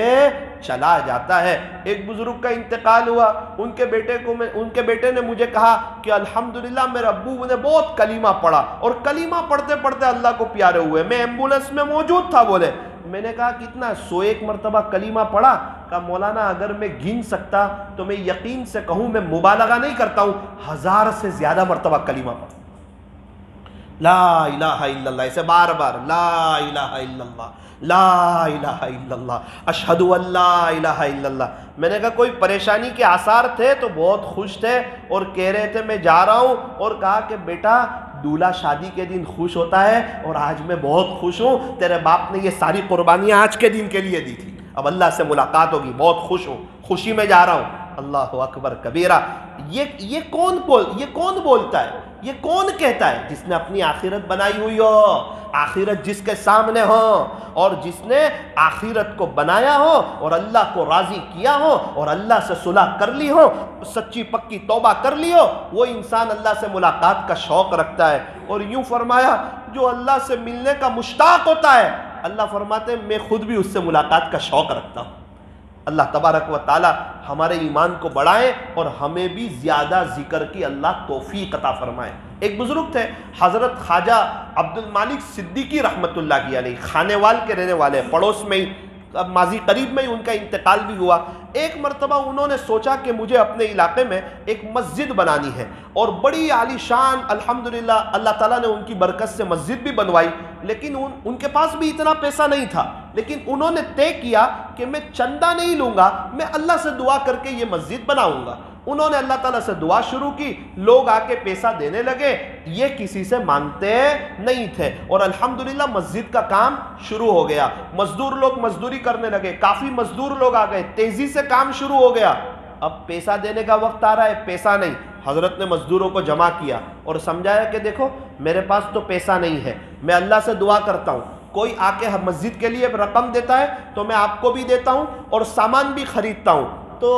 چلا جاتا ہے. ایک بزرگ کا انتقال ہوا، ان کے بیٹے نے مجھے کہا کہ الحمدللہ میرے ابو نے بہت کلمہ پڑھا اور کلمہ پڑھتے پڑھتے اللہ کو پیارے ہوئے. میں ایمبولینس میں موجود تھا. بولے میں نے کہا کتنا؟ 101 مرتبہ کلمہ پڑھا. کہا مولانا اگر میں گن سکتا تو میں یقین سے کہوں، میں مبالغہ نہیں کرتا ہوں، 1000 سے زیادہ مرتبہ کلمہ پڑھا. لا الہ الا اللہ، اسے بار بار لا الہ الا اللہ، لا الہ الا اللہ، اشہد ان لا الہ الا اللہ. میں نے کہا کوئی پریشانی کے آثار تھے؟ تو بہت خوش تھے اور کہہ رہے تھے میں جا رہا ہوں. اور کہا کہ بیٹا دولہا شادی کے دن خوش ہوتا ہے اور آج میں بہت خوش ہوں، تیرے باپ نے یہ ساری قربانیاں آج کے دن کے لیے دی تھی، اب اللہ سے ملاقات ہوگی، بہت خوش ہوں، خوشی میں جا رہا ہوں. اللہ اکبر کبیرہ۔ یہ کون بولتا ہے، یہ کون کہتا ہے؟ جس نے اپنی آخرت بنائی ہوئی ہو، آخرت جس کے سامنے ہو، اور جس نے آخرت کو بنایا ہو اور اللہ کو راضی کیا ہو اور اللہ سے صلح کر لی ہو، سچی پکی توبہ کر لی ہو، وہ انسان اللہ سے ملاقات کا شوق رکھتا ہے۔ اور یوں فرمایا جو اللہ سے ملنے کا مشتاق ہوتا ہے، اللہ فرماتے ہیں میں خود بھی اس سے ملاقات کا شوق رکھتا ہوں۔ اللہ تبارک و تعالی ہمارے ایمان کو بڑھائے اور ہمیں بھی زیادہ ذکر کی اللہ توفیق عطا فرمائے۔ ایک بزرگ تھے حضرت خواجہ عبد المالک صدیقی رحمۃ اللہ علیہ، خانے وال کے رہنے والے، پڑوس میں ہی، ماضی قریب میں ہی ان کا انتقال بھی ہوا۔ ایک مرتبہ انہوں نے سوچا کہ مجھے اپنے علاقے میں ایک مسجد بنانی ہے، اور بڑی عالی شان الحمدللہ اللہ تعالیٰ نے ان کی برکت سے مسجد بھی بنوائی، لیکن ان کے پاس بھی اتنا پیسہ نہیں تھا۔ لیکن انہوں نے طے کیا کہ میں چندہ نہیں لوں گا، میں اللہ سے دعا کر کے یہ مسجد بناؤں گا۔ انہوں نے اللہ تعالیٰ سے دعا شروع کی، لوگ آ کے پیسہ دینے لگے، یہ کسی سے مانگتے نہیں تھے، اور الحمدللہ مسجد کا کام شروع ہو گیا۔ مزدور لوگ مزدوری کرنے لگے، کافی مزدور لوگ آ گئے، تیزی سے کام شروع ہو گیا۔ اب پیسہ دینے کا وقت آ رہا ہے، پیسہ نہیں۔ حضرت نے مزدوروں کو جمع کیا اور سمجھایا کہ دیکھو میرے پاس تو پیسہ نہیں ہے، میں اللہ سے دعا کرتا ہوں، کوئی آ کے مسجد کے لیے رقم دیتا ہے تو میں آپ کو بھی دیتا ہوں اور سامان بھی خریدتا ہوں، تو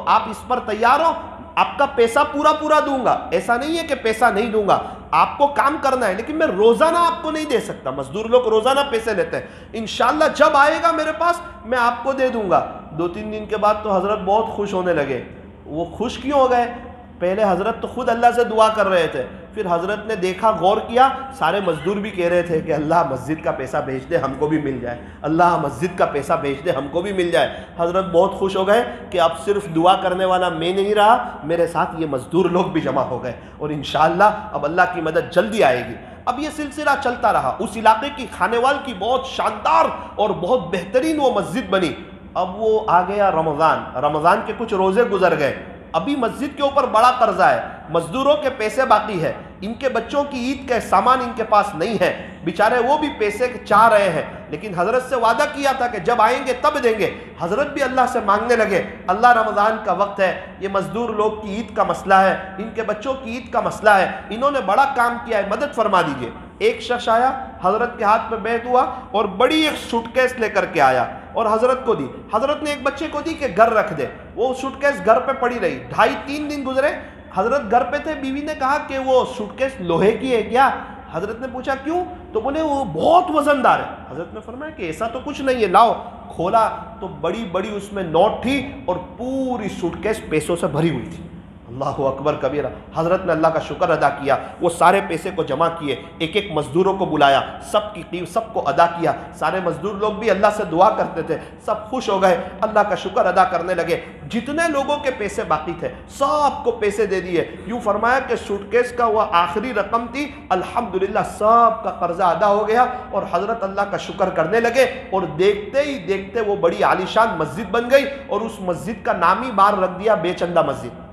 آپ اس پر تیار ہو؟ آپ کا پیسہ پورا دوں گا، ایسا نہیں ہے کہ پیسہ نہیں دوں گا، آپ کو کام کرنا ہے، لیکن میں روزانہ آپ کو نہیں دے سکتا۔ مزدور لوگ روزانہ پیسے لیتے ہیں، انشاءاللہ جب آئے گا میرے پاس میں آپ کو دے دوں گا۔ 2-3 دن کے بعد تو حضرت بہت خوش ہونے لگے۔ وہ خوش کیوں ہو گئے؟ پہلے حضرت تو خود اللہ سے دعا کر رہے تھے، پھر حضرت نے دیکھا، غور کیا، سارے مزدور بھی کہہ رہے تھے کہ اللہ مسجد کا پیسہ بھیج دے ہم کو بھی مل جائے، اللہ مسجد کا پیسہ بھیج دے ہم کو بھی مل جائے۔ حضرت بہت خوش ہو گئے کہ اب صرف دعا کرنے والا میں نہیں رہا، میرے ساتھ یہ مزدور لوگ بھی جمع ہو گئے، اور انشاءاللہ اب اللہ کی مدد جلدی آئے گی۔ اب یہ سلسلہ چلتا رہا، اس علاقے کی خانے وال کی بہت شاندار اور بہت بہترین وہ مسجد بنی۔ اب وہ آ گیا رمضان کے کچھ روزے گزر گئے، ابھی مسجد کے اوپر بڑا قرضہ ہے، مزدوروں کے پیسے باقی ہے، ان کے بچوں کی عید کا سامان ان کے پاس نہیں ہے، بیچارے وہ بھی پیسے چاہ رہے ہیں، لیکن حضرت سے وعدہ کیا تھا کہ جب آئیں گے تب دیں گے۔ حضرت بھی اللہ سے مانگنے لگے، اللہ رمضان کا وقت ہے، یہ مزدور لوگ کی عید کا مسئلہ ہے، ان کے بچوں کی عید کا مسئلہ ہے، انہوں نے بڑا کام کیا ہے، مدد فرما دیجئے۔ ایک شخص آیا، حضرت کے ہاتھ میں بیعت ہوا اور بڑی ایک سوٹ کیس لے کر کے آیا اور حضرت کو دی۔ حضرت نے ایک بچے کو دی کہ گھر رکھ دے، وہ سوٹ کیس گھر پہ پڑی رہی، 2.5-3 دن گزرے، حضرت گھر پہ تھے، بیوی نے کہا کہ وہ سوٹ کیس لوہے کی ہے کیا؟ حضرت نے پوچھا کیوں؟ تو بولے وہ بہت وزن دار ہے۔ حضرت نے فرمایا کہ ایسا تو کچھ نہیں ہے، لاؤ۔ کھولا تو بڑی بڑی اس میں نوٹ تھی اور پوری سوٹ کیس پیسوں سے بھری ہوئی تھی۔ اللہ اکبر کبیرہ۔ حضرت نے اللہ کا شکر ادا کیا، وہ سارے پیسے کو جمع کیے، ایک ایک مزدوروں کو بلایا، سب کو ادا کیا۔ سارے مزدور لوگ بھی اللہ سے دعا کرتے تھے، سب خوش ہو گئے، اللہ کا شکر ادا کرنے لگے۔ جتنے لوگوں کے پیسے باقی تھے سب کو پیسے دے دیے۔ یوں فرمایا کہ سوٹ کیس کا وہ آخری رقم تھی، الحمدللہ سب کا قرضہ ادا ہو گیا، اور حضرت اللہ کا شکر کرنے لگے، اور دیکھتے ہی دیکھتے وہ بڑی عالیشان مسجد بن گئی، اور اس مسجد کا نام ہی بار رکھ دیا بے چندہ مسجد۔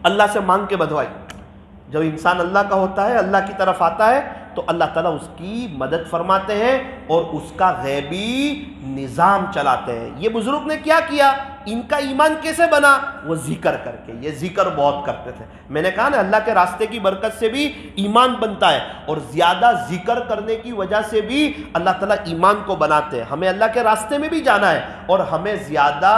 اللہ سے مانگ کے بدوائی۔ جب انسان اللہ کا ہوتا ہے، اللہ کی طرف آتا ہے، تو اللہ تعالیٰ اس کی مدد فرماتے ہیں اور اس کا غیبی نظام چلاتے ہیں۔ یہ بزرگ نے کیا کیا؟ ان کا ایمان کیسے بنا؟ وہ ذکر کر کے، یہ ذکر بہت کرتے تھے۔ میں نے کہا نا اللہ کے راستے کی برکت سے بھی ایمان بنتا ہے، اور زیادہ ذکر کرنے کی وجہ سے بھی اللہ تعالیٰ ایمان کو بناتے ہیں۔ ہمیں اللہ کے راستے میں بھی جانا ہے اور ہمیں زیادہ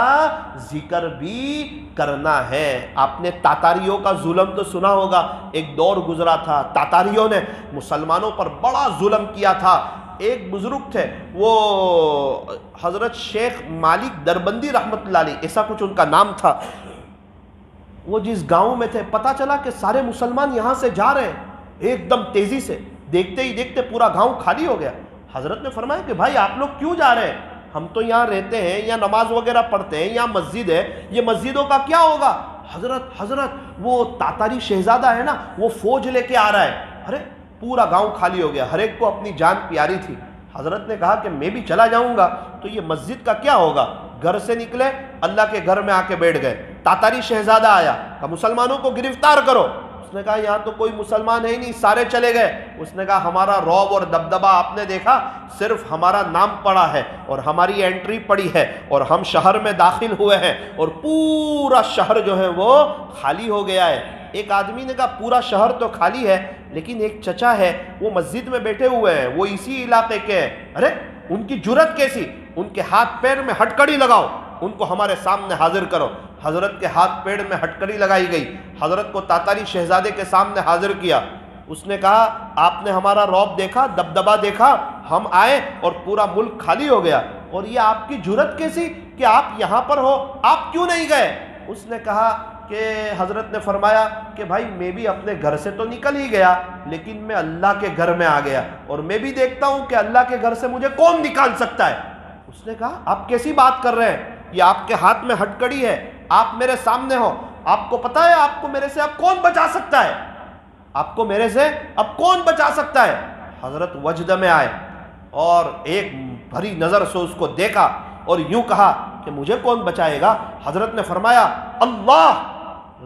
ذکر بھی کرنا ہے۔ آپ نے تاتاریوں کا ظلم تو سنا ہوگا، ایک دور گزرا تھا، تاتاریوں نے مسلمانوں پر بڑا ظلم کیا تھا۔ ایک بزرگ تھے، وہ حضرت شیخ مالک دربندی رحمت اللہ علیہ، ایسا کچھ ان کا نام تھا۔ وہ جس گاؤں میں تھے، پتا چلا کہ سارے مسلمان یہاں سے جا رہے ہیں، ایک دم تیزی سے، دیکھتے ہی دیکھتے پورا گاؤں خالی ہو گیا۔ حضرت نے فرمایا کہ بھائی آپ لوگ کیوں جا رہے ہیں؟ ہم تو یہاں رہتے ہیں، یہاں نماز وغیرہ پڑھتے ہیں، یہاں مسجد ہے، یہ مسجدوں کا کیا ہوگا؟ حضرت وہ تاتاری شہزادہ ہے نا، وہ فوج لے کے آ رہا ہے۔ ارے پورا گاؤں خالی ہو گیا، ہر ایک کو اپنی جان پیاری تھی۔ حضرت نے کہا کہ میں بھی چلا جاؤں گا تو یہ مسجد کا کیا ہوگا؟ گھر سے نکلے، اللہ کے گھر میں آ کے بیٹھ گئے۔ تاتاری شہزادہ آیا کہ مسلمانوں کو گرفتار کرو، نے کہا یہاں تو کوئی مسلمان ہے ہی نہیں، سارے چلے گئے۔ اس نے کہا ہمارا رعب اور دبدبہ آپ نے دیکھا، صرف ہمارا نام پڑا ہے اور ہماری انٹری پڑی ہے اور ہم شہر میں داخل ہوئے ہیں اور پورا شہر جو ہے وہ خالی ہو گیا ہے۔ ایک آدمی نے کہا پورا شہر تو خالی ہے، لیکن ایک چچا ہے وہ مسجد میں بیٹھے ہوئے ہیں، وہ اسی علاقے کے ہیں۔ ارے ان کی جرت کیسی؟ ان کے ہاتھ پیر میں ہتکڑی لگاؤ، ان کو ہمارے سامنے حاضر کرو۔ حضرت کے ہاتھ پیر میں ہتکڑی لگائی گئی، حضرت کو تاتاری شہزادے کے سامنے حاضر کیا۔ اس نے کہا آپ نے ہمارا رعب دیکھا، دبدبہ دیکھا، ہم آئے اور پورا ملک خالی ہو گیا، اور یہ آپ کی جرت کیسی کہ آپ یہاں پر ہو، آپ کیوں نہیں گئے؟ اس نے کہا کہ حضرت نے فرمایا کہ بھائی میں بھی اپنے گھر سے تو نکل ہی گیا، لیکن میں اللہ کے گھر میں آ گیا، اور میں بھی دیکھتا ہوں کہ اللہ کے گھر سے مجھے کون نکال سکتا ہے۔ اس نے کہا آپ کیسی بات کر رہے ہیں، یہ آپ کے ہاتھ میں ہتکڑی ہے، آپ میرے سامنے ہو، آپ کو پتا ہے آپ کو میرے سے اب کون بچا سکتا ہے؟ آپ کو میرے سے اب کون بچا سکتا ہے؟ حضرت وجد میں آئے اور ایک بھری نظر سے اس کو دیکھا اور یوں کہا کہ مجھے کون بچائے گا؟ حضرت نے فرمایا اللہ۔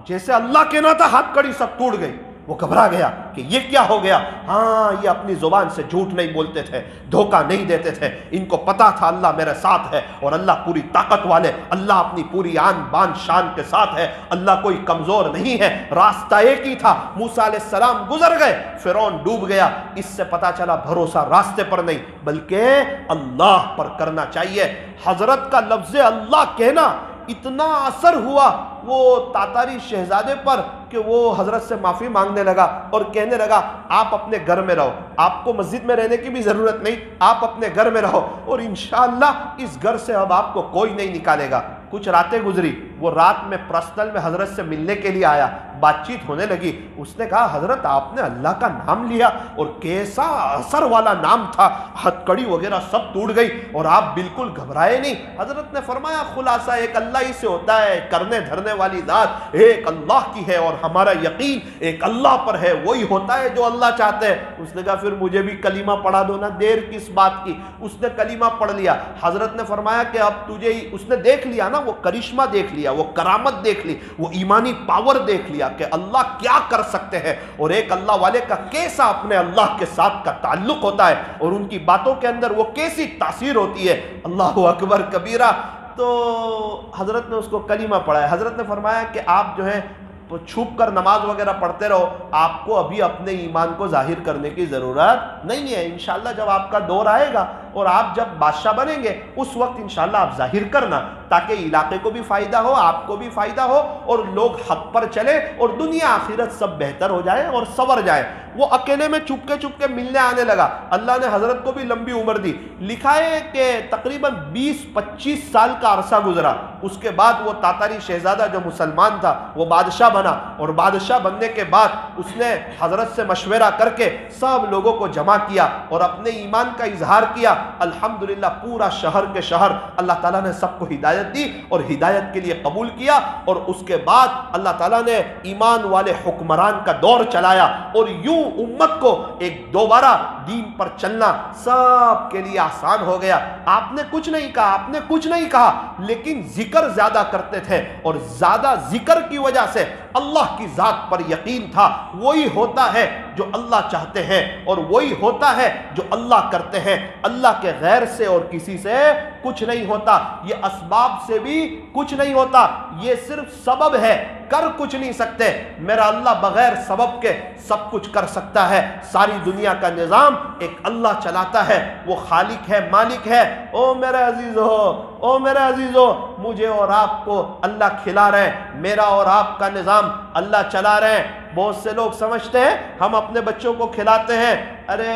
جیسے اللہ کہنا تھا ہاتھ کڑی سب ٹوٹ گئی، وہ گھبرا گیا کہ یہ کیا ہو گیا۔ ہاں یہ اپنی زبان سے جھوٹ نہیں بولتے تھے، دھوکہ نہیں دیتے تھے، ان کو پتا تھا اللہ میرے ساتھ ہے، اور اللہ پوری طاقت والے، اللہ اپنی پوری آن بان شان کے ساتھ ہے، اللہ کوئی کمزور نہیں ہے۔ راستہ ایک ہی تھا، موسیٰ علیہ السلام گزر گئے، فرعون ڈوب گیا۔ اس سے پتا چلا بھروسہ راستے پر نہیں بلکہ اللہ پر کرنا چاہیے۔ حضرت کا لفظ اللہ کہنا اتنا اثر ہوا وہ تاتاری شہزادے پر کہ وہ حضرت سے معافی مانگنے لگا اور کہنے لگا آپ اپنے گھر میں رہو، آپ کو مسجد میں رہنے کی بھی ضرورت نہیں، آپ اپنے گھر میں رہو، اور انشاءاللہ اس گھر سے اب آپ کو کوئی نہیں نکالے گا۔ کچھ راتیں گزری، وہ رات میں پرسنل میں حضرت سے ملنے کے لیے آیا، بات چیت ہونے لگی۔ اس نے کہا حضرت آپ نے اللہ کا نام لیا اور کیسا اثر والا نام تھا، ہتکڑی وغیرہ سب ٹوٹ گئی اور آپ بالکل گھبرائے نہیں۔ حضرت نے فرمایا خلاصہ ایک اللہ ہی سے ہوتا ہے، کرنے دھرنے والی ذات ایک اللہ کی ہے، اور ہمارا یقین ایک اللہ پر ہے، وہی ہوتا ہے جو اللہ چاہتے ہیں۔ اس نے کہا پھر مجھے بھی کلمہ پڑھا دو نا، دیر کس بات کی؟ اس نے کلمہ پڑھ لیا۔ حضرت نے فرمایا کہ اب تجھے ہی، اس نے دیکھ لیا نا، وہ کرشمہ دیکھ لیا، وہ کرامت دیکھ لی، وہ ایمانی پاور دیکھ لیا کہ اللہ کیا کر سکتے ہیں، اور ایک اللہ والے کا کیسا اپنے اللہ کے ساتھ کا تعلق ہوتا ہے، اور ان کی باتوں کے اندر وہ کیسی تاثیر ہوتی ہے۔ اللہ اکبر کبیرہ۔ تو حضرت نے اس کو کلمہ پڑھایا۔ حضرت نے فرمایا کہ آپ جو ہے چھپ کر نماز وغیرہ پڑھتے رہو، آپ کو ابھی اپنے ایمان کو ظاہر کرنے کی ضرورت نہیں ہے، انشاءاللہ جب آپ کا دور آئے گا اور آپ جب بادشاہ بنیں گے اس وقت انشاءاللہ آپ ظاہر کرنا، تاکہ علاقے کو بھی فائدہ ہو، آپ کو بھی فائدہ ہو، اور لوگ حق پر چلے اور دنیا آخرت سب بہتر ہو جائے اور سنور جائے۔ وہ اکیلے میں چپ کے ملنے آنے لگا۔ اللہ نے حضرت کو بھی لمبی عمر دی۔ لکھا ہے کہ تقریباً 20-25 سال کا عرصہ گزرا، اس کے بعد وہ تاتاری شہزادہ جو مسلمان تھا وہ بادشاہ بنا، اور بادشاہ بننے کے بعد اس نے حضرت سے مشورہ کر کے سب لوگوں کو جمع کیا اور اپنے ایمان کا اظہار کیا۔ الحمدللہ پورا شہر کے شہر اللہ تعالیٰ نے سب کو ہدایت دی اور ہدایت کے لیے قبول کیا، اور اس کے بعد اللہ تعالیٰ نے ایمان والے حکمران کا دور چلایا، اور یوں امت کو ایک دوبارہ دین پر چلنا سب کے لیے آسان ہو گیا۔ آپ نے کچھ نہیں کہا، آپ نے کچھ نہیں کہا، لیکن ذکر زیادہ کرتے تھے، اور زیادہ ذکر کی وجہ سے اللہ کی ذات پر یقین تھا۔ وہی ہوتا ہے جو اللہ چاہتے ہیں، اور وہی ہوتا ہے جو اللہ کرتے ہیں۔ اللہ کے غیر سے اور کسی سے کچھ نہیں ہوتا، یہ اسباب سے بھی کچھ نہیں ہوتا، یہ صرف سبب ہے، کر کچھ نہیں سکتے۔ میرا اللہ بغیر سبب کے سب کچھ کر سکتا ہے۔ ساری دنیا کا نظام ایک اللہ چلاتا ہے، وہ خالق ہے، مالک ہے۔ او میرے عزیزو، او میرے عزیزو، مجھے اور آپ کو اللہ کھلا رہے ہیں، میرا اور آپ کا نظام اللہ چلا رہے ہیں۔ بہت سے لوگ سمجھتے ہیں ہم اپنے بچوں کو کھلاتے ہیں، ارے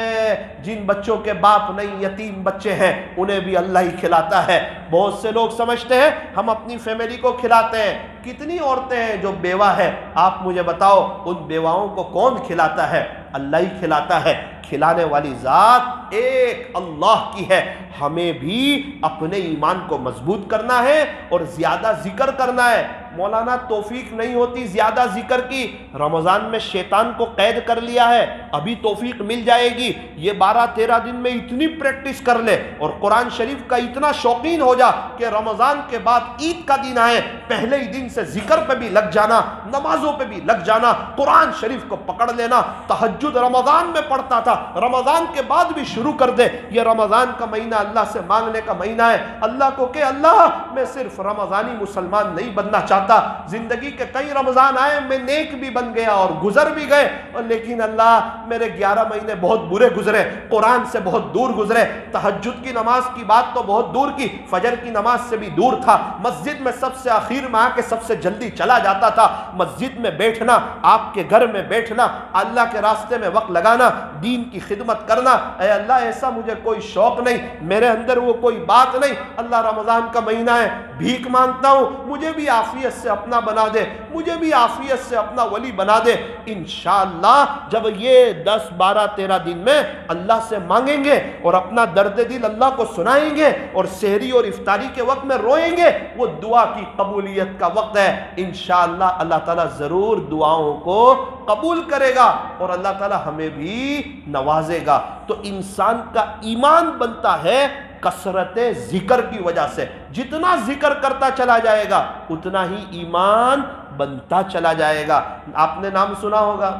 جن بچوں کے باپ نہیں، یتیم بچے ہیں، انہیں بھی اللہ ہی کھلاتا ہے۔ بہت سے لوگ سمجھتے ہیں ہم اپنی فیملی کو کھلاتے ہیں۔ کتنی عورتیں ہیں جو بیوہ ہے، آپ مجھے بتاؤ ان بیواؤں کو کون کھلاتا ہے؟ اللہ ہی کھلاتا ہے۔ کھلانے والی ذات ایک اللہ کی ہے۔ ہمیں بھی اپنے ایمان کو مضبوط کرنا ہے اور زیادہ ذکر کرنا ہے۔ مولانا توفیق نہیں ہوتی زیادہ ذکر کی، رمضان میں شیطان کو قید کر لیا ہے، ابھی توفیق مل جائے گی، یہ 12-13 دن میں اتنی پریکٹس کر لے اور قرآن شریف کا اتنا شوقین ہو جا کہ رمضان کے بعد عید کا دن آئے پہلے ہی دن سے ذکر پہ بھی لگ جانا، نمازوں پہ بھی لگ جانا، قرآن شریف کو پکڑ لینا، تہجد رمضان میں پڑھتا تھا رمضان کے بعد بھی شروع کر دے۔ یہ رمضان کا مہینہ اللہ سے مانگنے کا مہینہ ہے، اللہ کو کہ اللہ میں صرف رمضانی مسلمان نہیں بننا چاہتا، زندگی کے کئی رمضان آئے میں نیک بھی بن گیا اور گزر بھی گئے، لیکن اللہ میرے 11 مہینے بہت برے گزرے، قرآن سے بہت دور گزرے، تہجد کی نماز کی بات تو بہت دور کی، فجر کی نماز سے بھی دور تھا، مسجد میں سب سے آخر میں آ کے سب سے جلدی چلا جاتا تھا، مسجد میں بیٹھنا، آپ کے گھر میں بیٹھنا، اللہ کے راستے میں وقت لگانا، دین کی خدمت کرنا، اے اللہ ایسا مجھے کوئی شوق نہیں، میرے اندر وہ کوئی بات نہیں، اللہ رمضان کا مہینہ ہے، بھیک مانگتا ہوں مجھے بھی عافیت سے اپنا بنا دے، مجھے بھی عافیت سے اپنا ولی بنا دے۔ انشاءاللہ جب یہ 10 12 13 دن میں اللہ سے مانگیں گے اور اپنا درد دل اللہ کو سنائیں گے اور سحری اور افطاری کے وقت میں روئیں گے، وہ دعا کی قبولیت کا وقت ہے، انشاءاللہ اللہ تعالیٰ ضرور دعاؤں کو قبول کرے گا اور اللہ تعالیٰ ہمیں بھی نوازے گا۔ تو انسان کا ایمان بنتا ہے کثرت ذکر کی وجہ سے، جتنا ذکر کرتا چلا جائے گا اتنا ہی ایمان بنتا چلا جائے گا۔ آپ نے نام سنا ہوگا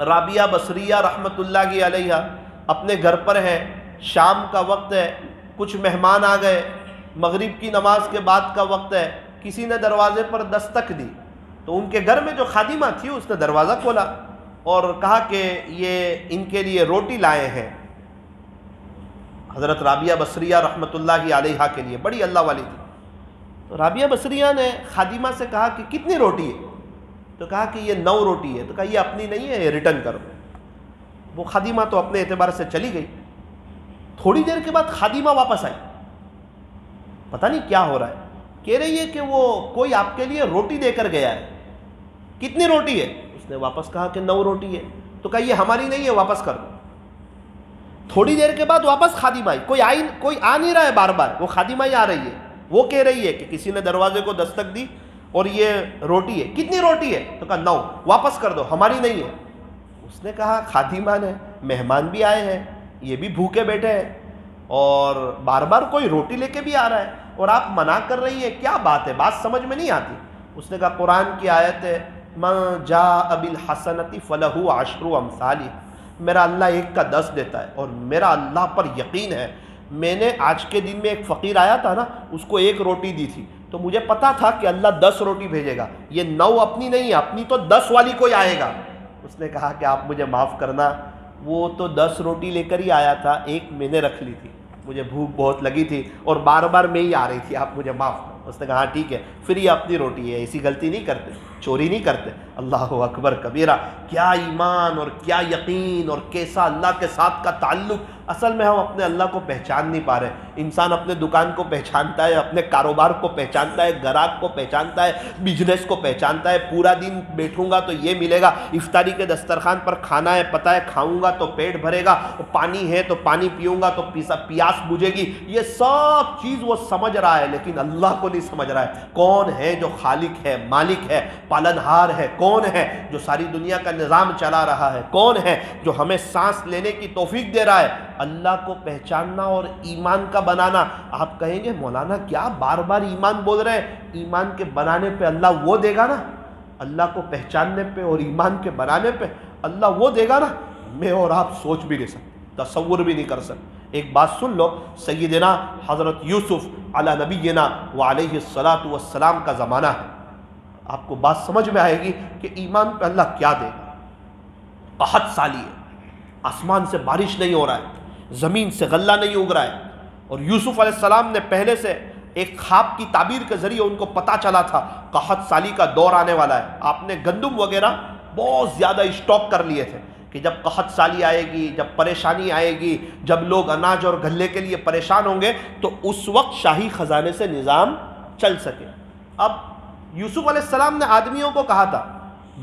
رابعہ بصریہ رحمت اللہ علیہ، اپنے گھر پر ہے، شام کا وقت ہے، کچھ مہمان آ گئے، مغرب کی نماز کے بعد کا وقت ہے، کسی نے دروازے پر دستک دی تو ان کے گھر میں جو خادمہ تھی اس نے دروازہ کھولا اور کہا کہ یہ ان کے لیے روٹی لائے ہیں، حضرت رابعہ بصریہ رحمت اللہ علیہ کے لیے، بڑی اللہ والی تھی۔ تو رابعہ بصریہ نے خادمہ سے کہا کہ کتنی روٹی ہے؟ تو کہا کہ یہ 9 روٹی ہے۔ تو کہا یہ اپنی نہیں ہے، یہ ریٹرن کرو۔ وہ خادمہ تو اپنے اعتبار سے چلی گئی۔ تھوڑی دیر کے بعد خادمہ واپس آئی، پتہ نہیں کیا ہو رہا ہے، کہہ رہی ہے کہ وہ کوئی آپ کے لیے روٹی دے کر گیا ہے۔ کتنی روٹی ہے؟ اس نے واپس کہا کہ 9 روٹی ہے۔ تو کہا یہ ہماری نہیں ہے، واپس کر دو۔ تھوڑی دیر کے بعد واپس خادمہ آئی، کوئی آ نہیں رہا ہے، بار بار وہ خادمہ ہی آ رہی ہے، وہ کہہ رہی ہے کہ کسی نے دروازے کو دستک دی اور یہ روٹی ہے۔ کتنی روٹی ہے؟ تو کہا 9، واپس کر دو، ہماری نہیں ہے۔ اس نے کہا خادمہ نے، مہمان بھی آئے ہیں، یہ بھی بھوکے بیٹھے ہیں اور بار بار کوئی روٹی لے کے بھی آ رہا ہے اور آپ منع کر رہی ہے، کیا بات ہے؟ بات سمجھ میں نہیں آتی۔ اس نے کہا قرآن کی آیت ہے من جاء بالحسنۃ فلہ عشر امثالها، میرا اللہ 1 کا 10 دیتا ہے اور میرا اللہ پر یقین ہے۔ میں نے آج کے دن میں ایک فقیر آیا تھا نا، اس کو 1 روٹی دی تھی تو مجھے پتا تھا کہ اللہ 10 روٹی بھیجے گا، یہ 9 اپنی نہیں ہے، اپنی تو 10 والی کوئی آئے گا۔ اس نے کہا کہ آپ مجھے معاف کرنا، وہ تو 10 روٹی لے کر ہی آیا تھا، 1 میں نے رکھ لی تھی، مجھے بھوک بہت لگی تھی اور بار بار میں ہی آ رہی تھی، آپ مجھے معاف کرنا۔ اس نے کہا ہاں ٹھیک ہے، پھر یہ اپنی روٹی ہے، ایسی غلطی نہیں کرتے، چوری نہیں کرتے۔ اللہ اکبر کبیرہ، کیا ایمان اور کیا یقین اور کیسا اللہ کے ساتھ کا تعلق۔ اصل میں ہم اپنے اللہ کو پہچان نہیں پا رہے۔ انسان اپنے دکان کو پہچانتا ہے، اپنے کاروبار کو پہچانتا ہے، گراہک کو پہچانتا ہے، بزنس کو پہچانتا ہے، پورا دن بیٹھوں گا تو یہ ملے گا، افطاری کے دسترخوان پر کھانا ہے، پتہ ہے کھاؤں گا تو پیٹ بھرے گا، پانی ہے تو پانی پیوں گا تو پیاس بجھے گی، یہ سب چیز وہ سمجھ رہا ہے، لیکن اللہ کو نہیں سمجھ رہا ہے۔ کون ہے جو خالق ہے، مالک ہے، پالنہار ہے؟ کون ہے جو ساری دنیا کا نظام چلا رہا ہے؟ کون ہے جو ہمیں سانس لینے کی توفیق دے رہا ہے؟ اللہ کو پہچاننا اور ایمان کا بنانا۔ آپ کہیں گے مولانا کیا بار بار ایمان بول رہے ہیں؟ ایمان کے بنانے پہ اللہ وہ دے گا نا، اللہ کو پہچاننے پہ اور ایمان کے بنانے پہ اللہ وہ دے گا نا، میں اور آپ سوچ بھی نہیں سکتے، تصور بھی نہیں کر سکتے۔ ایک بات سن لو، سیدنا حضرت یوسف علی نبینا وعلیہ الصلاۃ والسلام کا زمانہ ہے، آپ کو بات سمجھ میں آئے گی کہ ایمان پہ اللہ کیا دے گا۔ قحط سالی ہے، آسمان سے بارش نہیں ہو رہا ہے، زمین سے غلہ نہیں اگ رہا ہے، اور یوسف علیہ السلام نے پہلے سے ایک خواب کی تعبیر کے ذریعے ان کو پتا چلا تھا قحط سالی کا دور آنے والا ہے۔ آپ نے گندم وغیرہ بہت زیادہ اسٹاک کر لیے تھے کہ جب قحط سالی آئے گی، جب پریشانی آئے گی، جب لوگ اناج اور غلے کے لیے پریشان ہوں گے تو اس وقت شاہی خزانے سے نظام چل سکے۔ اب یوسف علیہ السلام نے آدمیوں کو کہا تھا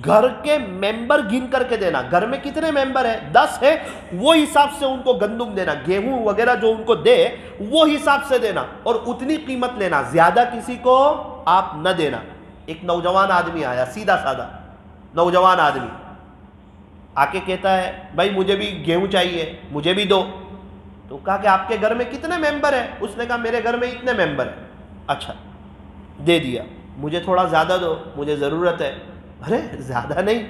گھر کے ممبر گن کر کے دینا، گھر میں کتنے ممبر ہیں؟ 10 ہے، وہ حساب سے ان کو گندم دینا، گیہوں وغیرہ جو ان کو دے وہ حساب سے دینا اور اتنی قیمت لینا، زیادہ کسی کو آپ نہ دینا۔ ایک نوجوان آدمی آیا، سیدھا سادہ نوجوان آدمی آ کے کہتا ہے بھائی مجھے بھی گیہوں چاہیے، مجھے بھی دو. تو کہا کہ آپ کے گھر میں کتنے ممبر ہیں؟ اس نے کہا میرے گھر میں اتنے ممبر ہیں. اچھا دے دیا. مجھے تھوڑا زیادہ دو، مجھے ضرورت ہے. ارے زیادہ نہیں،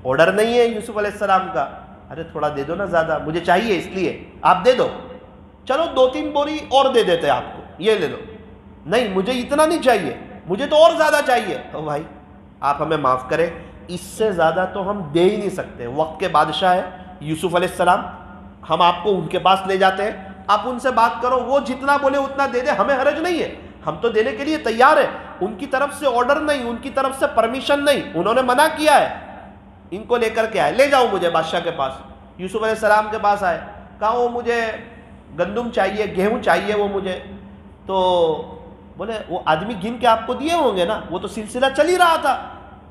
آرڈر نہیں ہے یوسف علیہ السلام کا. ارے تھوڑا دے دو نا زیادہ، مجھے چاہیے اس لیے آپ دے دو. چلو 2-3 بوری اور دے دیتے آپ کو، یہ لے لو. نہیں مجھے اتنا نہیں چاہیے، مجھے تو اور زیادہ چاہیے. تو بھائی آپ ہمیں معاف کریں، اس سے زیادہ تو ہم دے ہی نہیں سکتے. وقت کے بادشاہ ہے یوسف علیہ السلام، ہم آپ کو ان کے پاس لے جاتے ہیں، آپ ان سے بات کرو، وہ جتنا بولے اتنا دے دے، ہمیں حرج نہیں ہے، ہم تو دینے کے لیے تیار ہیں. ان کی طرف سے آرڈر نہیں، ان کی طرف سے پرمیشن نہیں، انہوں نے منع کیا ہے. ان کو لے کر کے آئے، لے جاؤ مجھے بادشاہ کے پاس. یوسف علیہ السلام کے پاس آئے، کہا وہ مجھے گندم چاہیے، گیہوں چاہیے وہ مجھے. تو بولے وہ آدمی گن کے آپ کو دیے ہوں گے نا، وہ تو سلسلہ چل ہی رہا تھا.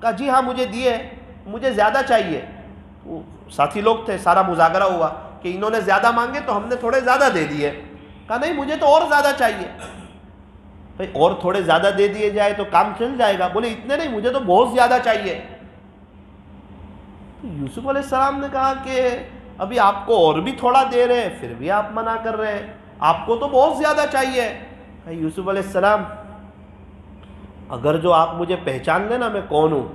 کہا جی ہاں مجھے دیے، مجھے زیادہ چاہیے. وہ ساتھی لوگ تھے، سارا مذاکرہ ہوا کہ انہوں نے زیادہ مانگے تو ہم نے تھوڑے زیادہ دے دیے. کہا نہیں مجھے تو اور زیادہ چاہیے. بھائی اور تھوڑے زیادہ دے دیے جائے تو کام چل جائے گا. بولے اتنے نہیں، مجھے تو بہت زیادہ چاہیے. یوسف علیہ السلام نے کہا کہ ابھی آپ کو اور بھی تھوڑا دے رہے ہیں، پھر بھی آپ منع کر رہے ہیں، آپ کو تو بہت زیادہ چاہیے. کہ یوسف علیہ السلام اگر جو آپ مجھے پہچان لیں نا میں کون ہوں